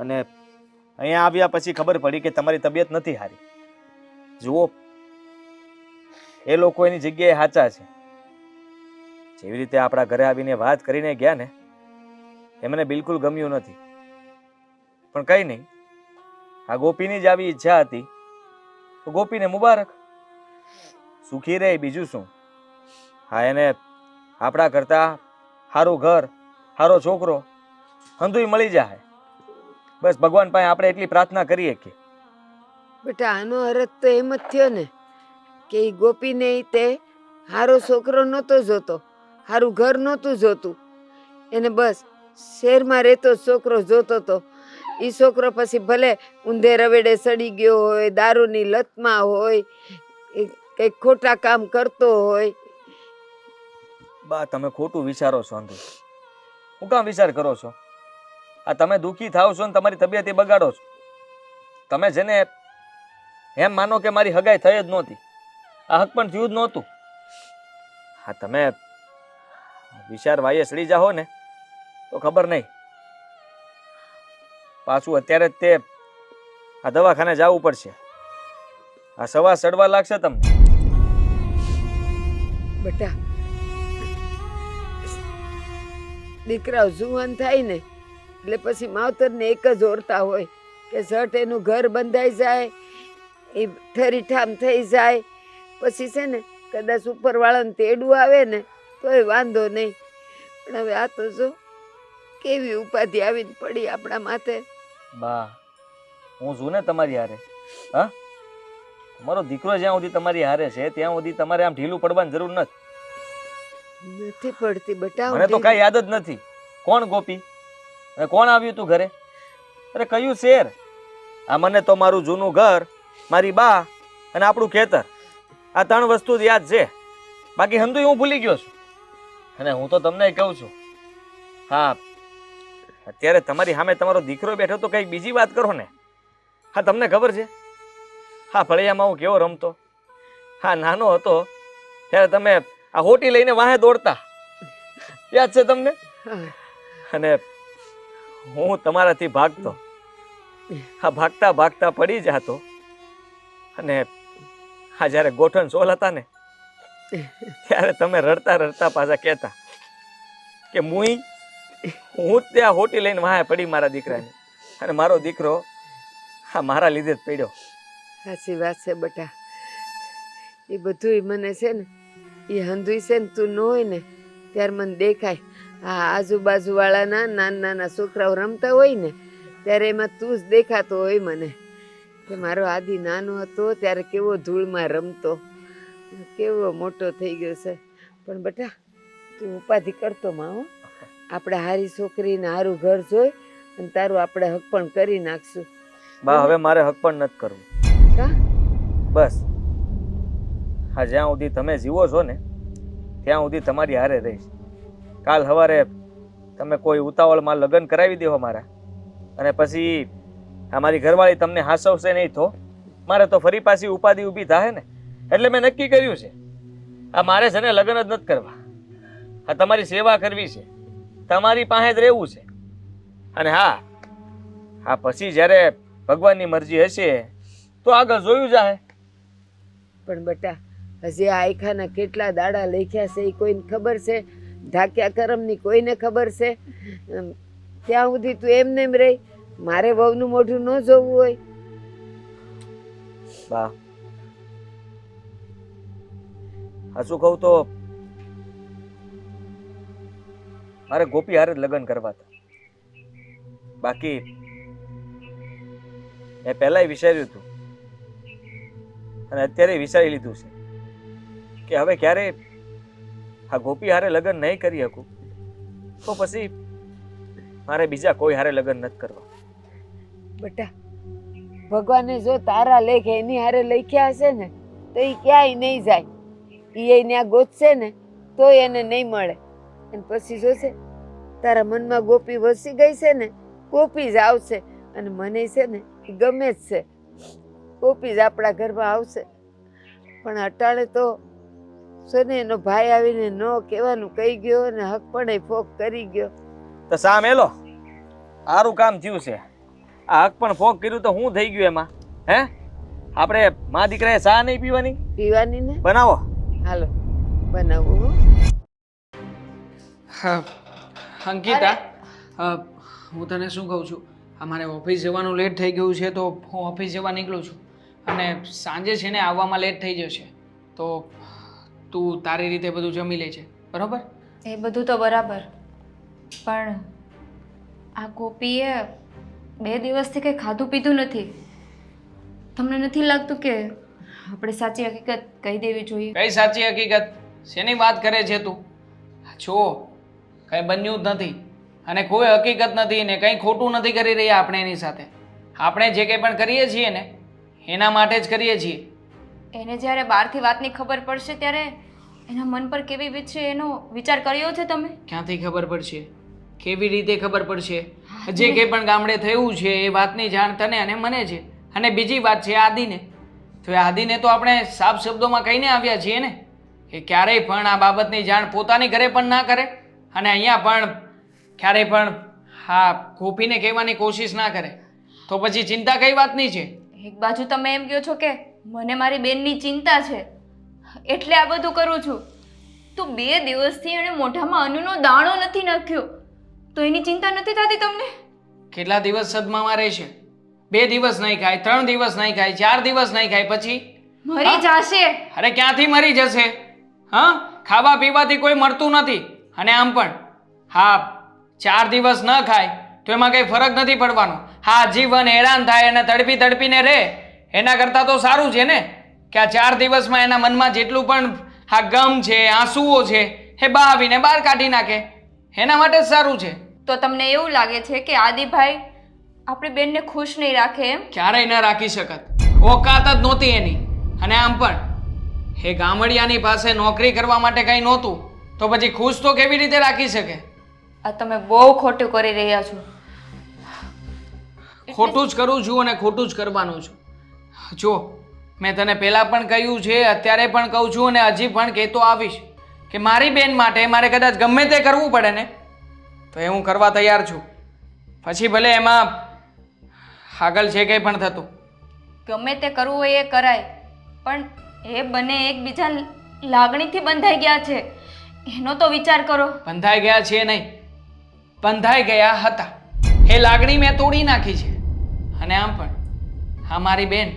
અને અહીંયા આવ્યા પછી ખબર પડી કે તમારી તબિયત નથી સારી. જુઓ, એ લોકો એની જગ્યાએ સાચા છે. જેવી રીતે આપણા ઘરે આવીને વાત કરીને ગયા ને એ મને બિલકુલ ગમ્યું નથી. પણ કઈ નહીં, આ ગોપીની જ આવી ઈચ્છા હતી તો ગોપીને મુબારક. સુખી રહે બીજું શું. હા, એને આપણા કરતા સારું ઘર, સારો છોકરો હંધુય મળી જાય. બસ ભગવાન પાસે આપણે એટલી પ્રાર્થના કરીએ કે બેટા આનો અર્થ તો એમ જ થયો ને કે ઈ ગોપીને ઈ તે હારો છોકરો નહોતો જોતો, હારું ઘર નહોતું જોતું, એને બસ શહેરમાં રહેતો છોકરો જોતો હતો. ઈ છોકરો પછી ભલે ઊંધે રવેડે સડી ગયો હોય, દારૂની લતમાં હોય, કંઈક ખોટા કામ કરતો હોય. બા, તમે ખોટું વિચારો છો અંધુ. હું કામ વિચાર કરો છો? આ તમે દુઃખી થાવ છો ને તમારી તબિયત એ બગાડો છો. તમે જેને એમ માનો કે મારી હગાઈ થઈ જ નહોતી, આ હક પણ થયું જ નહોતું. હા, તમે વિચાર વાયે સડી જાઓ ને તો ખબર નહીં. પાછું અત્યારે જ તે આ દવાખાને જવું પડશે. આ સવા સડવા લાગશે તમને. બેટા દીકરાઓ જુવાન થાય ને એટલે પછી માવતરને એક જ ઓરતા હોય કે ઝટ એનું ઘર બંધાઈ જાય, એ ઠરીઠામ થઈ જાય. પછી છે ને કદાચ ઉપરવાળાને તેડું આવે ને તોય વાંધો નહીં. પણ હવે આ તો જો કેવી ઉપાધિ આવીને પડી આપણા માથે. બા, હું છું ને તમારી હારે. હા, તમારો દીકરો જ્યાં સુધી તમારી હારે છે ત્યાં સુધી તમારે આમ ઢીલું પડવાની જરૂર નથી પડતી બેટા. મને તો કઈ યાદ જ નથી. કોણ ગોપી અને કોણ આવ્યું તું ઘરે? અરે કયું શેર? આ મને તો મારું જૂનું ઘર, મારી બા અને આપણું ખેતર, આ ત્રણ વસ્તુ જ યાદ છે. બાકી હંધુય હું ભૂલી ગયો છું. અને હું તો તમને કહું છું, હા, અત્યારે તમારી સામે તમારો દીકરો બેઠો તો કંઈક બીજી વાત કરો ને. હા, તમને ખબર છે હા ફળિયામાં હું કેવો રમતો? હા, નાનો હતો ત્યારે તમે આ હોટી લઈને વાહે દોડતા, યાદ છે તમને? અને હું તમારાથી ભાગતો. હા, ભાગતા ભાગતા પડી જાતો. અને હા, જ્યારે ગોઠણ સોલ હતા ને ત્યારે તમે રડતા રડતા પાછા કહેતા કે હું જ ત્યાં હોટી લઈને વાહે પડી મારા દીકરાને, અને મારો દીકરો હા મારા લીધે જ પડ્યો. સાચી વાત છે બેટા. એ બધું મને છે ને એ હંધુઈ છે ને તું ન હોય ને ત્યારે મને દેખાય. આ આજુબાજુ વાળાના નાના નાના છોકરાઓ રમતા હોય ને ત્યારે એમાં તું જ દેખાતો હોય મને કે મારો આદિ નાનો હતો ત્યારે કેવો ધૂળમાં રમતો, કેવો મોટો થઈ ગયો છે. પણ બેટા તું ઉપાધિ કરતો માં હો. આપણે હારી છોકરીને હારું ઘર જોઈ અને તારું આપણે હક પણ કરી નાખશું. બા, હવે મારે હક પણ નથી કરવું. કા? બસ હા, જ્યાં સુધી તમે જીવો છો ને ત્યાં સુધી તમારી હારે રહીશ. કાલ સવારે તમે કોઈ ઉતાવળમાં લગ્ન કરાવી દેવો મારા, અને પછી અમારી ઘરવાળી તમને હાસવશે નહીં તો મારે તો ફરી પાછી ઉપાધિ ઊભી થાય ને. એટલે મેં નક્કી કર્યું છે આ મારે છે ને લગ્ન જ નથી કરવા. આ તમારી સેવા કરવી છે, તમારી પાસે જ રહેવું છે. અને હા હા, પછી જ્યારે ભગવાનની મરજી હશે તો આગળ જોયું જાય. પણ બેટા હજી આ આયખાના કેટલા દાડા લખ્યા છે એ કોઈને ખબર છે? ઢાક્યા કરમની કોઈને ખબર છે? ત્યાં સુધી તું એમને એમ રહી. મારે વહુનું મોઢું ન જોવું હોય? બા, હાચું કહું તો મારે ગોપી હારે જ લગ્ન કરવા હતા. બાકી મેં પહેલાય વિચાર્યું હતું અને અત્યારે વિચારી લીધું છે કે હવે ક્યારે આ ગોપી હારે લગ્ન નહીં કરી શકું તો પછી મારે બીજા કોઈ હારે લગ્ન નથી કરવા. બેટા ભગવાને જો તારા લેખ એની હારે લખ્યા હશે ને તો એ ક્યાંય નહીં જાય. એ ત્યાં ગોતશે ને તો એને નહીં મળે. અને પછી જોશે તારા મનમાં ગોપી વસી ગઈ છે ને, ગોપી જ આવશે. અને મને છે ને એ ગમે જ છે, ગોપી જ આપણા ઘરમાં આવશે. પણ અટાણે તો છે ને એનો ભાઈ આવીને ન કહેવાનું કહી ગયો ને હક પણ ફોક કરી ગયો. તો સા મેલો, સારું કામ થયું છે. આ હક પણ ફોક કર્યું તો શું થઈ ગયું એમાં? હે, આપણે મા દીકરાએ ચા નહીં પીવાની? પીવાની ને, બનાવો. હાલો બનાવું હો. હા, અંકિતા, હું તને શું કહું છું, અમારે ઓફિસ જવાનું લેટ થઈ ગયું છે તો હું ઓફિસ જવા નીકળું છું અને સાંજે છે ને આવવામાં લેટ થઈ જશે. તો તું તારી રીતે બધું જમી લેજે, બરોબર? એ બધું તો બરાબર, પણ આ ગોપીએ 2 દિવસથી કંઈ ખાધું પીધું નથી. તમને નથી લાગતું કે આપણે સાચી હકીકત કહી દેવી જોઈએ? કઈ સાચી હકીકત? શેની વાત કરે છે તું? જો કંઈ બન્યું જ નથી અને કોઈ હકીકત નથી ને કંઈ ખોટું નથી કરી રહ્યા આપણે એની સાથે. આપણે જે કંઈ પણ કરીએ છીએ ને એના માટે જ કરીએ છીએ. એને જ્યારે બહારથી વાતની ખબર પડશે ત્યારે એના મન પર કેવી વીતશે એનો વિચાર કર્યો છે તમે? ક્યાંથી ખબર પડશે? કેવી રીતે ખબર પડશે? જે કંઈ પણ ગામડે થયું છે એ વાતની જાણ તને અને મને છે. અને બીજી વાત છે આદિને. તો એ આદિને તો આપણે સાફ શબ્દોમાં કહીને આવ્યા છીએ ને કે ક્યારેય પણ આ બાબતની જાણ પોતાની ઘરે પણ ના કરે અને અહીંયા પણ ક્યારેય પણ હા ગોપીને કહેવાની કોશિશ ના કરે. તો પછી ચિંતા કઈ વાતની છે? એક બાજુ તમે એમ કહો છો કે મને મારી બેનની ચિંતા છે એટલે આ બધું કરું છું, તો 2 દિવસથી એણે મોઢામાં અન્નનો દાણો નથી નાખ્યો તો એની ચિંતા નથી થતી તમને? કેટલા દિવસ સદમામાં રહેશે? 2 દિવસ નહીં ખાય, 3 દિવસ નહીં ખાય, 4 દિવસ નહીં ખાય, પછી મરી જશે. અરે ક્યાંથી મરી જશે? હા, ખાવા પીવાથી કોઈ મરતું નથી. અને આમ પણ હા 4 દિવસ ન ખાય તો એમાં કંઈ ફરક નથી પડવાનો. હા, જીવન હેરાન થાય અને તડપી તડપીને રહે એના કરતાં તો સારું છે ને કે આ 4 દિવસમાં એના મનમાં જેટલું પણ આ ગમ છે, આંસુઓ છે એ બહાવીને બહાર કાઢી નાખે. એના માટે જ સારું છે. તો તમને એવું લાગે છે કે આદિભાઈ આપણી બેનને ખુશ નહીં રાખે એમ? ક્યારેય ન રાખી શકત. ઓકાત જ નહોતી એની. અને આમ પણ એ ગામડિયાની પાસે નોકરી કરવા માટે કંઈ નહોતું તો પછી ખુશ તો કેવી રીતે રાખી શકે? આ તમે બહુ ખોટું કરી રહ્યા છો. ખોટું જ કરું છું અને ખોટું જ કરવાનું છું. જો મેં તને પહેલાં પણ કહ્યું છે, અત્યારે પણ કહું છું અને હજી પણ કહેતો આવીશ કે મારી બેન માટે મારે કદાચ ગમે તે કરવું પડે ને તો એ હું કરવા તૈયાર છું. પછી ભલે એમાં આગળ છે કંઈ પણ થતું. ગમે તે કરવું હોય એ કરાય, પણ એ બંને એકબીજા લાગણીથી બંધાઈ ગયા છે એનો તો વિચાર કરો. બંધાઈ ગયા છે નહીં, બંધાઈ ગયા હતા. એ લાગણી મેં તોડી નાખી છે. અને આમ પણ હા મારી બેન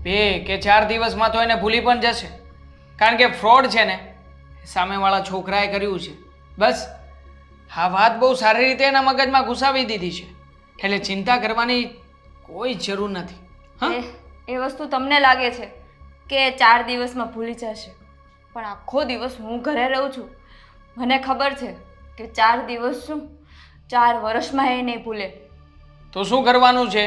2 કે 4 દિવસમાં તો એને ભૂલી પણ જશે, કારણ કે ફ્રોડ છે ને સામેવાળા છોકરાએ કર્યું છે. બસ આ વાત બહુ સારી રીતે એના મગજમાં ઘુસાવી દીધી છે, એટલે ચિંતા કરવાની કોઈ જરૂર નથી. હા, એ વસ્તુ તમને લાગે છે કે 4 દિવસમાં ભૂલી જશે, પણ આખો દિવસ હું ઘરે રહું છું. મને ખબર છે કે 4 દિવસ શું 4 વર્ષમાં એ નહીં ભૂલે. તો શું કરવાનું છે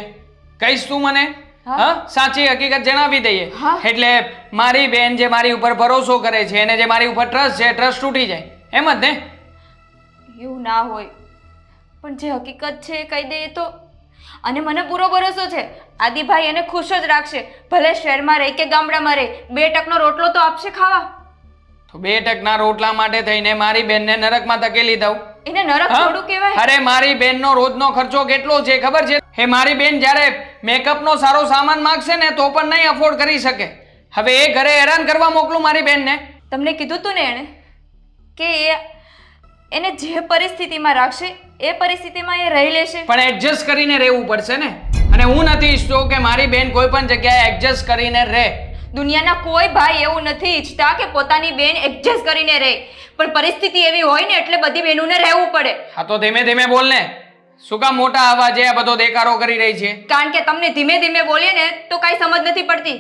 કહીશ તું મને? હા, સાચી હકીકત જણાવી દઈએ એટલે મારી બેન જે મારી ઉપર ભરોસો કરે છે અને જે મારી ઉપર ટ્રસ્ટ છે, ટ્રસ્ટ તૂટી જાય એમ જ ને? એવું ના હોય, પણ જે હકીકત છે એ કહી દઈએ તો. અને મને પૂરો ભરોસો છે આદિભાઈ એને ખુશ જ રાખશે, ભલે શહેરમાં રહે કે ગામડામાં રહે. 2 ટકનો રોટલો તો આપશે ખાવા. તો 2 ટકના રોટલા માટે થઈને મારી બેનને નરકમાં ધકેલી દઉં? એને નરક થોડું કહેવાય? અરે મારી બેનનો રોજનો ખર્ચો કેટલો છે ખબર છે? એ મારી બેન જ્યારે મેકઅપનો સારો સામાન માંગશે ને તો પણ નહીં અફોર્ડ કરી શકે. હવે એ ઘરે હેરાન કરવા મોકલું મારી બેનને? તમને કીધું તું ને એણે કે એને જે પરિસ્થિતિમાં રાખશે એ પરિસ્થિતિમાં એ રહી લેશે. પણ એડજસ્ટ કરીને રહેવું પડશે ને. અને હું નથી ઈચ્છતો કે મારી બેન કોઈ પણ જગ્યાએ એડજસ્ટ કરીને રહે. દુનિયાના કોઈ ભાઈ એવું નથી ઈચ્છતા કે પોતાની બેન એડજસ્ટ કરીને રહે, પણ પરિસ્થિતિ એવી હોય ને એટલે બધી બહેનોને રહેવું પડે. હા તો ધીમે ધીમે બોલ ને. શું કામ મોટા અવાજે આ બધો દેકારો કરી રહી છે? કારણ કે તમને ધીમે ધીમે બોલીએ ને તો કાંઈ સમજ નથી પડતી.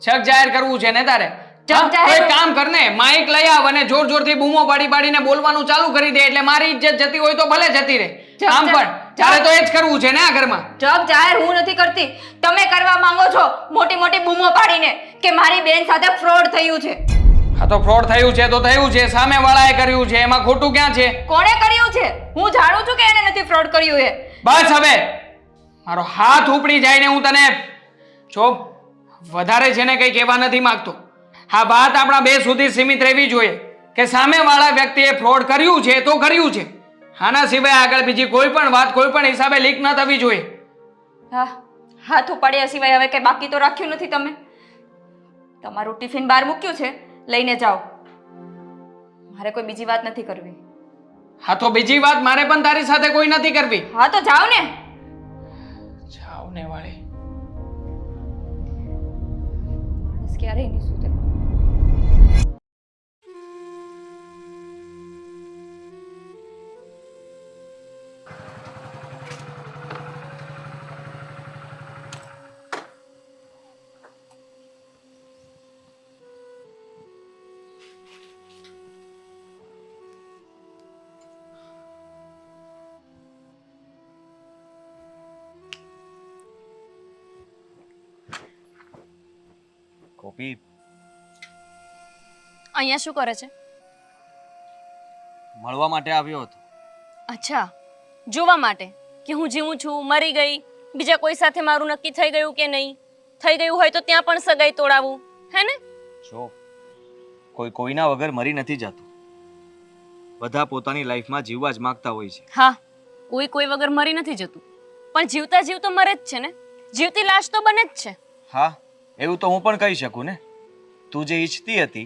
છક જાહેર કરવું છે ને તારે? એક કામ કર ને, માઇક લઈ આવ અને જોર જોરથી બૂમો પાડી પાડીને બોલવાનું ચાલુ કરી દે એટલે મારી ઇજ્જત જતી હોય તો ભલે જતી રહે. આમ પણ તારે તો એ જ કરવું છે ને આ ઘરમાં? જગ જાહેર હું નથી કરતી, તમે કરવા માંગો છો મોટી મોટી બૂમો પાડીને કે મારી બેન સાથે ફ્રોડ થયું છે. આ તો ફ્રોડ થયું છે તો થયું છે, સામેવાળાએ કર્યું છે, એમાં ખોટું ક્યાં છે? કોણે કર્યું છે? હું જાણું છું કે એને નથી ફ્રોડ કર્યું એ. બસ હવે મારો હાથ ઉપડી જાય ને હું તને જો વધારે છે ને કંઈ કહેવા નથી માંગતો. આ વાત આપણા બે સુધી સીમિત રહેવી જોઈએ કે સામેવાળા વ્યક્તિએ ફ્રોડ કર્યું છે તો કર્યું છે. આના સિવાય આગળ બીજી કોઈ પણ વાત કોઈ પણ હિસાબે લીક ન થવી જોઈએ. હા, હાથ ઉપાડ્યા સિવાય હવે કઈ બાકી તો રાખ્યું નથી તમે. તમારું ટિફિન બહાર મૂક્યું છે, લઈને જાઓ. મારે કોઈ બીજી વાત નથી કરવી. હા તો બીજી વાત મારે પણ તારી સાથે કોઈ નથી કરવી. હા તો જાઓ ને. જાઓ ને વાળી. માણસ ક્યારેય નહીં સુધરે. ગોપી, અહીંયા શું કરે છે? મળવા માટે આવ્યો હતો. અચ્છા, જોવા માટે કે હું જીવું છું, મરી ગઈ, બીજા કોઈ સાથે મારું નક્કી થઈ ગયું કે નહીં. થઈ ગયું હોય તો ત્યાં પણ સગાઈ તોડાવું, હે ને? જો કોઈ કોઈના વગર મરી નથી જતું. બધા પોતાની લાઈફમાં જીવવા જ માંગતા હોય છે. હા, કોઈ કોઈ વગર મરી નથી જતું, પણ જીવતા જીવ તો મરે જ છે ને. જીવતી લાશ તો બને જ છે. હા, એવું તો હું પણ કહી શકું ને. તું જે ઈચ્છતી હતી,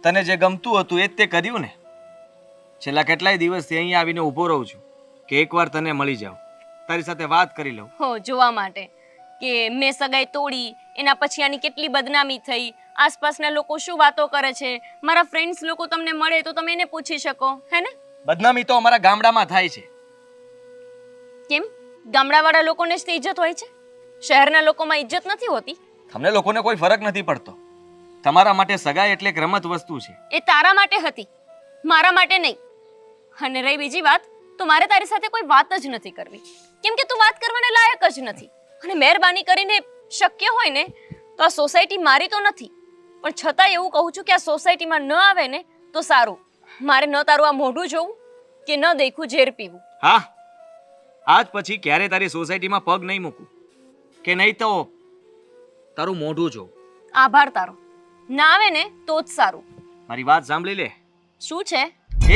તને જે ગમતું હતું એ જ તે કર્યું ને. છેલ્લા કેટલાય દિવસથી અહીંયા આવીને ઊભો રહું છું કે એકવાર તને મળી જાઉં, તારી સાથે વાત કરી લઉં. હો, જોવા માટે કે મેં સગાઈ તોડી, એના પછી આની કેટલી બદનામી થઈ, આસપાસના લોકો શું વાતો કરે છે, મારા ફ્રેન્ડ્સ લોકો તમને મળે તો તમે એને પૂછી શકો, હે ને? બદનામી તો અમારા ગામડામાં થાય છે. કેમ? ગામડાવાળા લોકોને જ તે ઇજ્જત હોય છે? શહેરના લોકોમાં ઇજ્જત નથી હોતી? તમને લોકોને કોઈ ફરક નથી પડતો. તમારા માટે સગાઈ એટલે એક રમત વસ્તુ છે. એ તારા માટે હતી, મારા માટે નહીં. અને રહી બીજી વાત, તો મારે તારી સાથે કોઈ વાત જ નથી કરવી, કેમ કે તું વાત કરવાને લાયક જ નથી. અને મહેરબાની કરીને શક્ય હોય ને તો આ સોસાયટી મારી તો નથી, પણ છતાં એવું કહું છું કે આ સોસાયટીમાં ન આવે ને તો સારું. મારે ન તારું આ મોઢું જોવું કે ન દેખું ઝેર પીવું. હા, આજ પછી ક્યારે તારી સોસાયટીમાં પગ નહીં મૂકું, કે નહીં તો તારું મોઢું જોઉં. આભાર તારો. ના આવે ને તો જ સારું. મારી વાત સાંભળી લે. શું છે?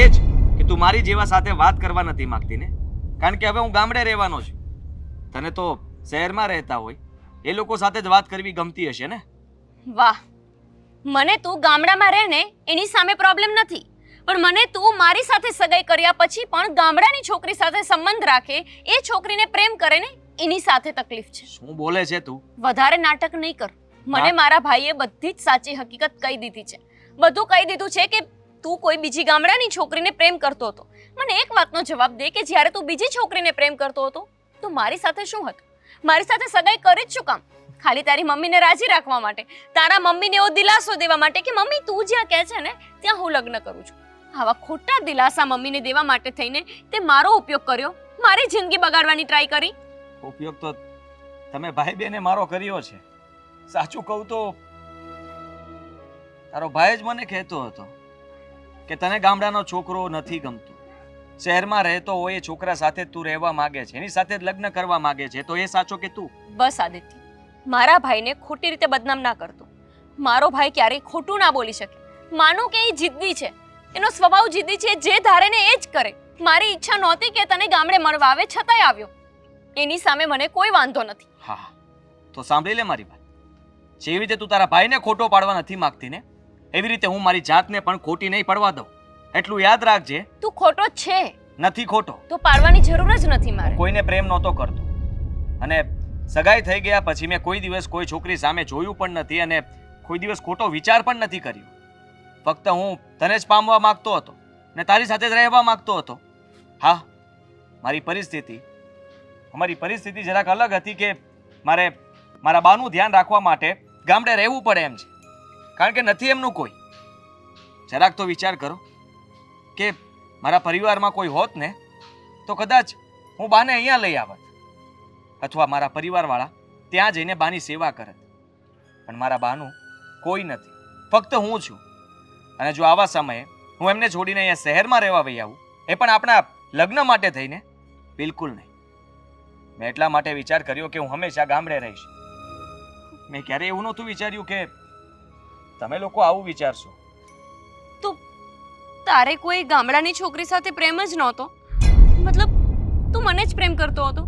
એ જ કે તું મારી જેવા સાથે વાત કરવા નથી માંગતી ને, કારણ કે હવે હું ગામડે રહેવાનો છું. તને તો શહેરમાં રહેતા હોય એ લોકો સાથે જ વાત કરવી ગમતી હશે ને. વાહ, મને તું ગામડામાં રહે ને એની સામે પ્રોબ્લેમ નથી, પણ મને તું મારી સાથે સગાઈ કર્યા પછી પણ ગામડાની છોકરી સાથે સંબંધ રાખે, એ છોકરીને પ્રેમ કરે ને એની સાથે તકલીફ છે. શું બોલે છે તું? વધારે નાટક નહીં કર. મને મારા ભાઈએ બધી જ સાચી હકીકત કહી દીધી છે. બધું કહી દીધું છે કે તું કોઈ બીજી ગામડાની છોકરીને પ્રેમ કરતો હતો. મને એક વાતનો જવાબ દે કે જ્યારે તું બીજી છોકરીને પ્રેમ કરતો હતો તો મારી સાથે શું હતું? મારી સાથે સગાઈ કરી જ શું કામ? ખાલી તારી મમ્મીને રાજી રાખવા માટે, તારા મમ્મીને એવો દિલાસો દેવા માટે કે મમ્મી તું જ્યાં કહે છે ને ત્યાં હું લગ્ન કરું છું. આવા ખોટા દિલાસા મમ્મીને દેવા માટે થઈને તે મારો ઉપયોગ કર્યો, મારી જિંદગી બગાડવાની ટ્રાય કરી. ઉપયોગ તો તમે ભાઈ બેને મારો કર્યો છે. સાચું કહું તો તારો ભાઈ જ મને કહેતો હતો કે તને ગામડાનો છોકરો નથી ગમતો, શહેરમાં રહેતો હોય એ છોકરા સાથે તું રહેવા માંગે છે, એની સાથે જ લગ્ન કરવા માંગે છે. તો એ સાચો કે તું? બસ આદિત્ય, મારા ભાઈને ખોટી રીતે બદનામ ના કરતો. મારો ભાઈ ક્યારેય ખોટું ના બોલી શકે. માનો કે એ જિદ્દી છે, એનો સ્વભાવ જિદ્દી છે, જે ધારે ને એ જ કરે. મારી ઈચ્છા નહોતી કે તને ગામડે મળવા આવે, છતાંય આવ્યો. એની સામે મને કોઈ વાંધો નથી. હા, તો સાંભળી લે મારી વાત. જેવી રીતે તું તારા ભાઈને ખોટો પાડવા નથી માંગતી ને, એવી રીતે હું મારી જાતને પણ ખોટી નહીં પડવા દઉં. એટલું યાદ રાખજે. તું ખોટો જ છે. નથી ખોટો. તો પાડવાની જરૂર જ નથી મારે. કોઈને પ્રેમ નહોતો કરતો, અને સગાઈ થઈ ગયા પછી મેં કોઈ દિવસ કોઈ છોકરી સામે જોયું પણ નથી, અને કોઈ દિવસ ખોટો વિચાર પણ નથી કર્યો. ફક્ત હું તને જ પામવા માંગતો હતો ને તારી સાથે જ રહેવા માંગતો હતો. હા, અમારી પરિસ્થિતિ જરાક અલગ હતી કે મારે મારા બાનું ધ્યાન રાખવા માટે ગામડે રહેવું પડે એમ છે, કારણ કે નથી એમનું કોઈ. જરાક તો વિચાર કરો કે મારા પરિવારમાં કોઈ હોત ને તો કદાચ હું બાને અહીંયા લઈ આવત, અથવા મારા પરિવારવાળા ત્યાં જઈને બાની સેવા કરત. પણ મારા બાનું કોઈ નથી, ફક્ત હું છું. અને જો આવા સમયે હું એમને છોડીને અહીંયા શહેરમાં રહેવા વહી આવું, એ પણ આપણા લગ્ન માટે થઈને, બિલકુલ નહીં. મેં એટલા માટે વિચાર કર્યો કે હું હંમેશા ગામડે રહીશ. મેં ક્યારેય એવું નહોતું વિચાર્યું કે તમે લોકો આવું વિચારશો. તારે કોઈ ગામડાની છોકરી સાથે પ્રેમ જ નહોતો? મતલબ તું મને જ પ્રેમ કરતો હતો?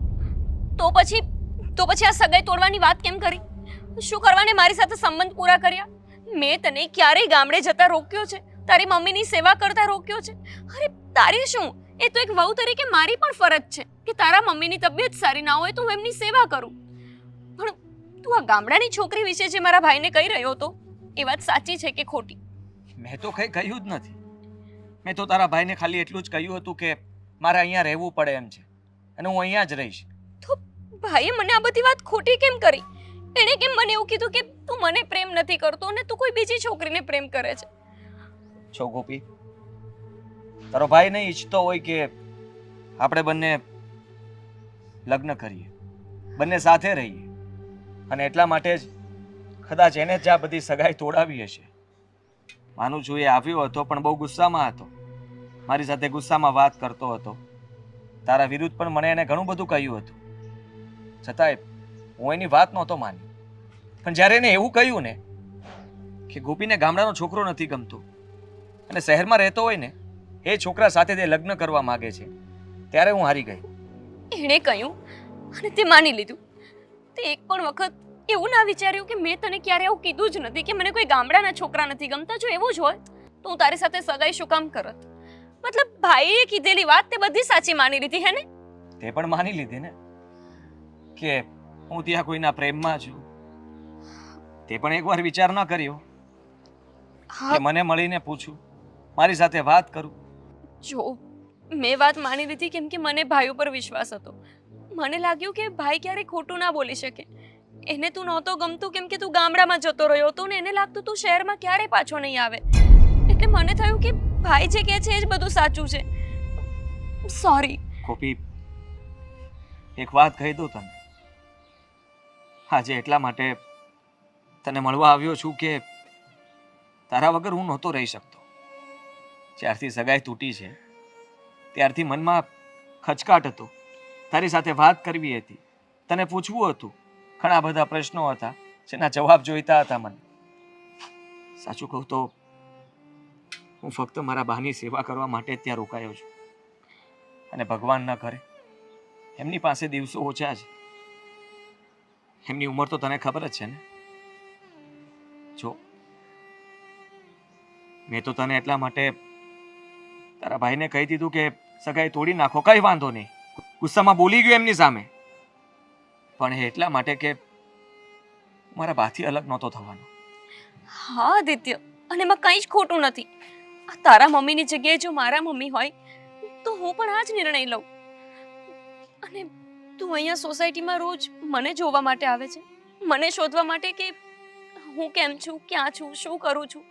તો પછી આ સગાઈ તોડવાની વાત કેમ કરી? શું કરવાને મારી સાથે સંબંધ પૂરા કર્યા? મેં તને ક્યારેય ગામડે જતા રોક્યો છે? તારી મમ્મીની સેવા કરતા રોક્યો છે? અરે તારી શું, એ તો એક વહુ તરીકે મારી પણ ફરજ છે કે તારા મમ્મીની તબિયત સારી ના હોય તો હું એમની સેવા કરું. પણ તું આ ગામડાની છોકરી વિશે જે મારા ભાઈને કહી રહ્યો હતો, એ વાત સાચી છે કે ખોટી? મેં તો કંઈ કહ્યું જ નથી. મેં તો તારા ભાઈને ખાલી એટલું જ કહ્યું હતું કે મારે અહીંયા રહેવું પડે એમ છે અને હું અહીંયા જ રહીશ. તો ભાઈએ મને આ બધી વાત ખોટી કેમ કરી? એણે કેમ મને એવું કીધું કે તું મને પ્રેમ નથી કરતો અને તું કોઈ બીજી છોકરીને પ્રેમ કરે છે? છો ગોપી, તારો ભાઈ નહીં ઈચ્છતો હોય કે આપણે બંને લગ્ન કરીએ, બંને સાથે રહીએ, અને એટલા માટે જ કદાચ એને જ આ બધી સગાઈ તોડાવી હશે. માનું છું એ આવ્યો હતો પણ બહુ ગુસ્સામાં હતો, મારી સાથે ગુસ્સામાં વાત કરતો હતો. તારા વિરુદ્ધ પણ મને એને ઘણું બધું કહ્યું હતું, છતાંય હું એની વાત નહોતો માન્યો. પણ જ્યારે એને એવું કહ્યું ને કે ગોપીને ગામડાનો છોકરો નથી ગમતો અને શહેરમાં રહેતો હોય ને એ છોકરા સાથે તે લગ્ન કરવા માંગે છે, ત્યારે હું હારી ગઈ. એણે કહ્યું અને તે માની લીધું. તે એક પણ વખત એવું ના વિચાર્યું કે મેં તને ક્યારે એવું કીધું જ નથી કે મને કોઈ ગામડાના છોકરા નથી ગમતા? જો એવું જ હોય તો હું તારી સાથે સગાઈ શું કામ કરત? મતલબ ભાઈએ કીધેલી વાત તે બધી સાચી માની લીધી હે ને? તે પણ માની લીધી ને કે હું ત્યાં કોઈના પ્રેમમાં છું. તે પણ એકવાર વિચાર ન કર્યો કે મને મળીને પૂછું, મારી સાથે વાત કરું. જો મેં વાત માની લીધી કેમ કે મને ભાઈ ઉપર વિશ્વાસ હતો. મને લાગ્યું કે ભાઈ ક્યારેય ખોટું ના બોલી શકે. એને તું નહોતો ગમતું કેમ કે તું ગામડામાં જતો રહ્યો હતો ને એને લાગતું તું શહેરમાં ક્યારેય પાછો નહીં આવે. એટલે મને થયું કે ભાઈ જે કહે છે એ જ બધું સાચું છે. સોરી. ગોપી, એક વાત કહી દઉં તને. આજે એટલા માટે તને મળવા આવ્યો છું કે તારા વગર હું નહોતો રહી શકતો. જ્યારથી સગાઈ તૂટી છે ત્યારથી મનમાં ખચકાટ હતો. તારી સાથે વાત કરવી હતી, તને પૂછવું હતું, ઘણા બધા પ્રશ્નો હતા જેના જવાબ જોઈતા હતા મને. સાચું કહું તો હું ફક્ત મારા બાની સેવા કરવા માટે ત્યાં રોકાયો છું. અને ભગવાન ન કરે એમની પાસે દિવસો ઓછા છે. એમની ઉંમર તો તને ખબર જ છે ને. જો મેં તો તને એટલા માટે તારા ભાઈને કહી દીધું કે સગાઈ તોડી નાખો, કઈ વાંધો નહીં. ગુસ્સામાં બોલી ગયો એમની સામે, પણ એ એટલા માટે કે મારા બાથી અલગ નહોતો થવાનો. હા આદિત્ય, અને એમાં કંઈ જ ખોટું નથી. આ તારા મમ્મીની જગ્યાએ જો મારા મમ્મી હોય તો હું પણ આ જ નિર્ણય લઉં. અને તું અહીંયા સોસાયટીમાં રોજ મને જોવા માટે આવે છે, મને શોધવા માટે કે હું કેમ છું, ક્યાં છું, શું કરું છું.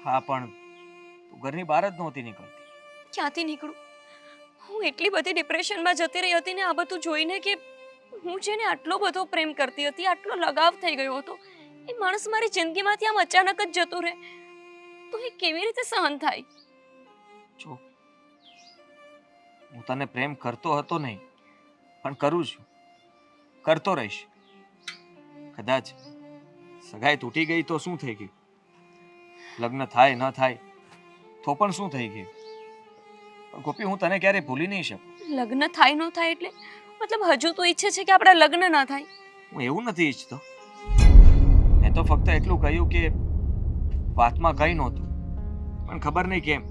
હા, પણ તું ઘરની બહાર જ નહોતી નીકળતી. ક્યાંથી નીકળું? હું એટલી બધી ડિપ્રેશનમાં જતી રહી હતી ને આ બધું જોઈને કે હું જેને આટલો બધો પ્રેમ કરતી હતી, આટલો લગાવ થઈ ગયો હતો, એ માણસ મારી જિંદગીમાંથી આમ અચાનક જ જતો રહે તો એ કેવી રીતે સહન થાય? જો હું તને પ્રેમ કરતો હતો નહીં, પણ કરું છું, કરતો રહીશ. કદાચ સગાઈ તૂટી ગઈ તો શું થઈ ગયું? લગ્ન થાય ન થાય તો પણ શું થઈ ગયું? પણ ગોપી, હું તને ક્યારે ભૂલી નહીં શકું. લગ્ન થાય ન થાય એટલે મતલબ હજુ તો ઈચ્છે છે કે આપણા લગ્ન ના થાય? હું એવું નથી ઈચ્છતો. મેં તો ફક્ત એટલું કહ્યું કે વાતમાં કંઈ નહોતું, પણ ખબર નહીં કેમ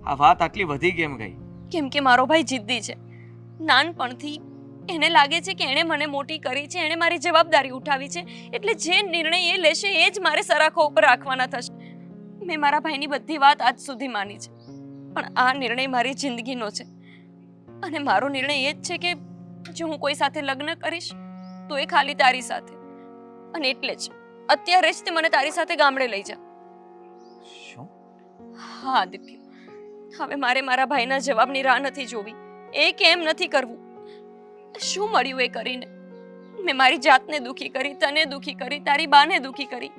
આ વાત આટલી વધી કેમ ગઈ. કેમ કે મારો ભાઈ જિદ્દી છે. નાનપણથી એને લાગે છે કે એણે મને મોટી કરી છે, એણે મારી જવાબદારી ઉઠાવી છે, એટલે જે નિર્ણય એ લેશે એ જ મારે સરાખો ઉપર રાખવાના થશે. મેં મારા ભાઈની બધી વાત આજ સુધી માની છે, પણ આ નિર્ણય મારી જિંદગીનો છે. અને મારો નિર્ણય એ જ છે કે જો હું કોઈ સાથે લગ્ન કરીશ તો એ ખાલી તારી સાથે. અને એટલે જ અત્યારે જ તે મને તારી સાથે ગામડે લઈ જા. શું? હા આદિત્ય, હવે મારે મારા ભાઈના જવાબની રાહ નથી જોવી. એ કેમ નથી કરવું? શું મળ્યું એ કરીને? મેં મારી જાતને દુખી કરી, તને દુખી કરી, તારી બાને દુખી કરી.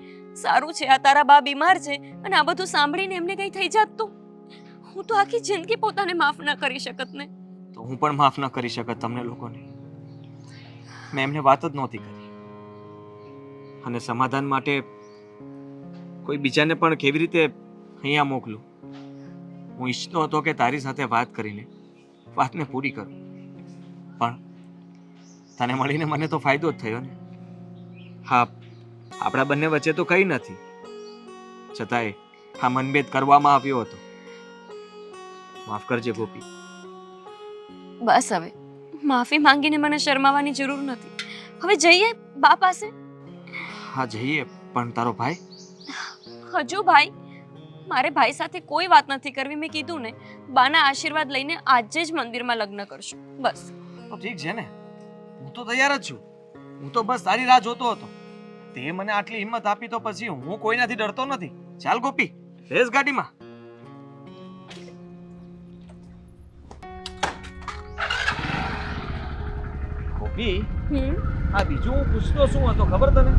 સારું છે આ તારા બા બીમાર છે અને આ બધું સાંભળીને એમને કંઈ થઈ જાત તો હું તો આખી જિંદગી પોતાને માફ ન કરી શકત ને. તો હું પણ માફ ન કરી શકત તમને લોકોને. મેં એમને વાત જ નહોતી કરી. અને સમાધાન માટે કોઈ બીજાને પણ કેવી રીતે અહીંયા મોકલું? હું ઈચ્છતો હતો કે તારી સાથે વાત કરીને વાતને પૂરી કરું, પણ તને મળીને મને તો ફાયદો જ થયો ને. હા, આપણા બંને વચ્ચે તો કંઈ નથી, છતાંય આ મનભેદ કરવામાં આવ્યો હતો. માફ કરજે ગોપી. બસ હવે માફી માંગીને મને શરમાવાની જરૂર નથી. હવે જઈએ બા પાસે. હા જઈએ, પણ તારો ભાઈ? હજુ ભાઈ? મારે ભાઈ સાથે કોઈ વાત નથી કરવી. મેં કીધું ને, બાના આશીર્વાદ લઈને આજે જ મંદિરમાં લગ્ન કરશું બસ. તો ઠીક છે ને, હું તો તૈયાર જ છું. હું તો બસ તારી રાહ જોતો હતો. તે મને આટલી હિંમત આપી તો પછી હું કોઈનાથી ડરતો નથી. ચાલ ગોપી, બેસ ગાડીમાં. ગોપી, આ બીજું હું પૂછતો શું હતો ખબર તને?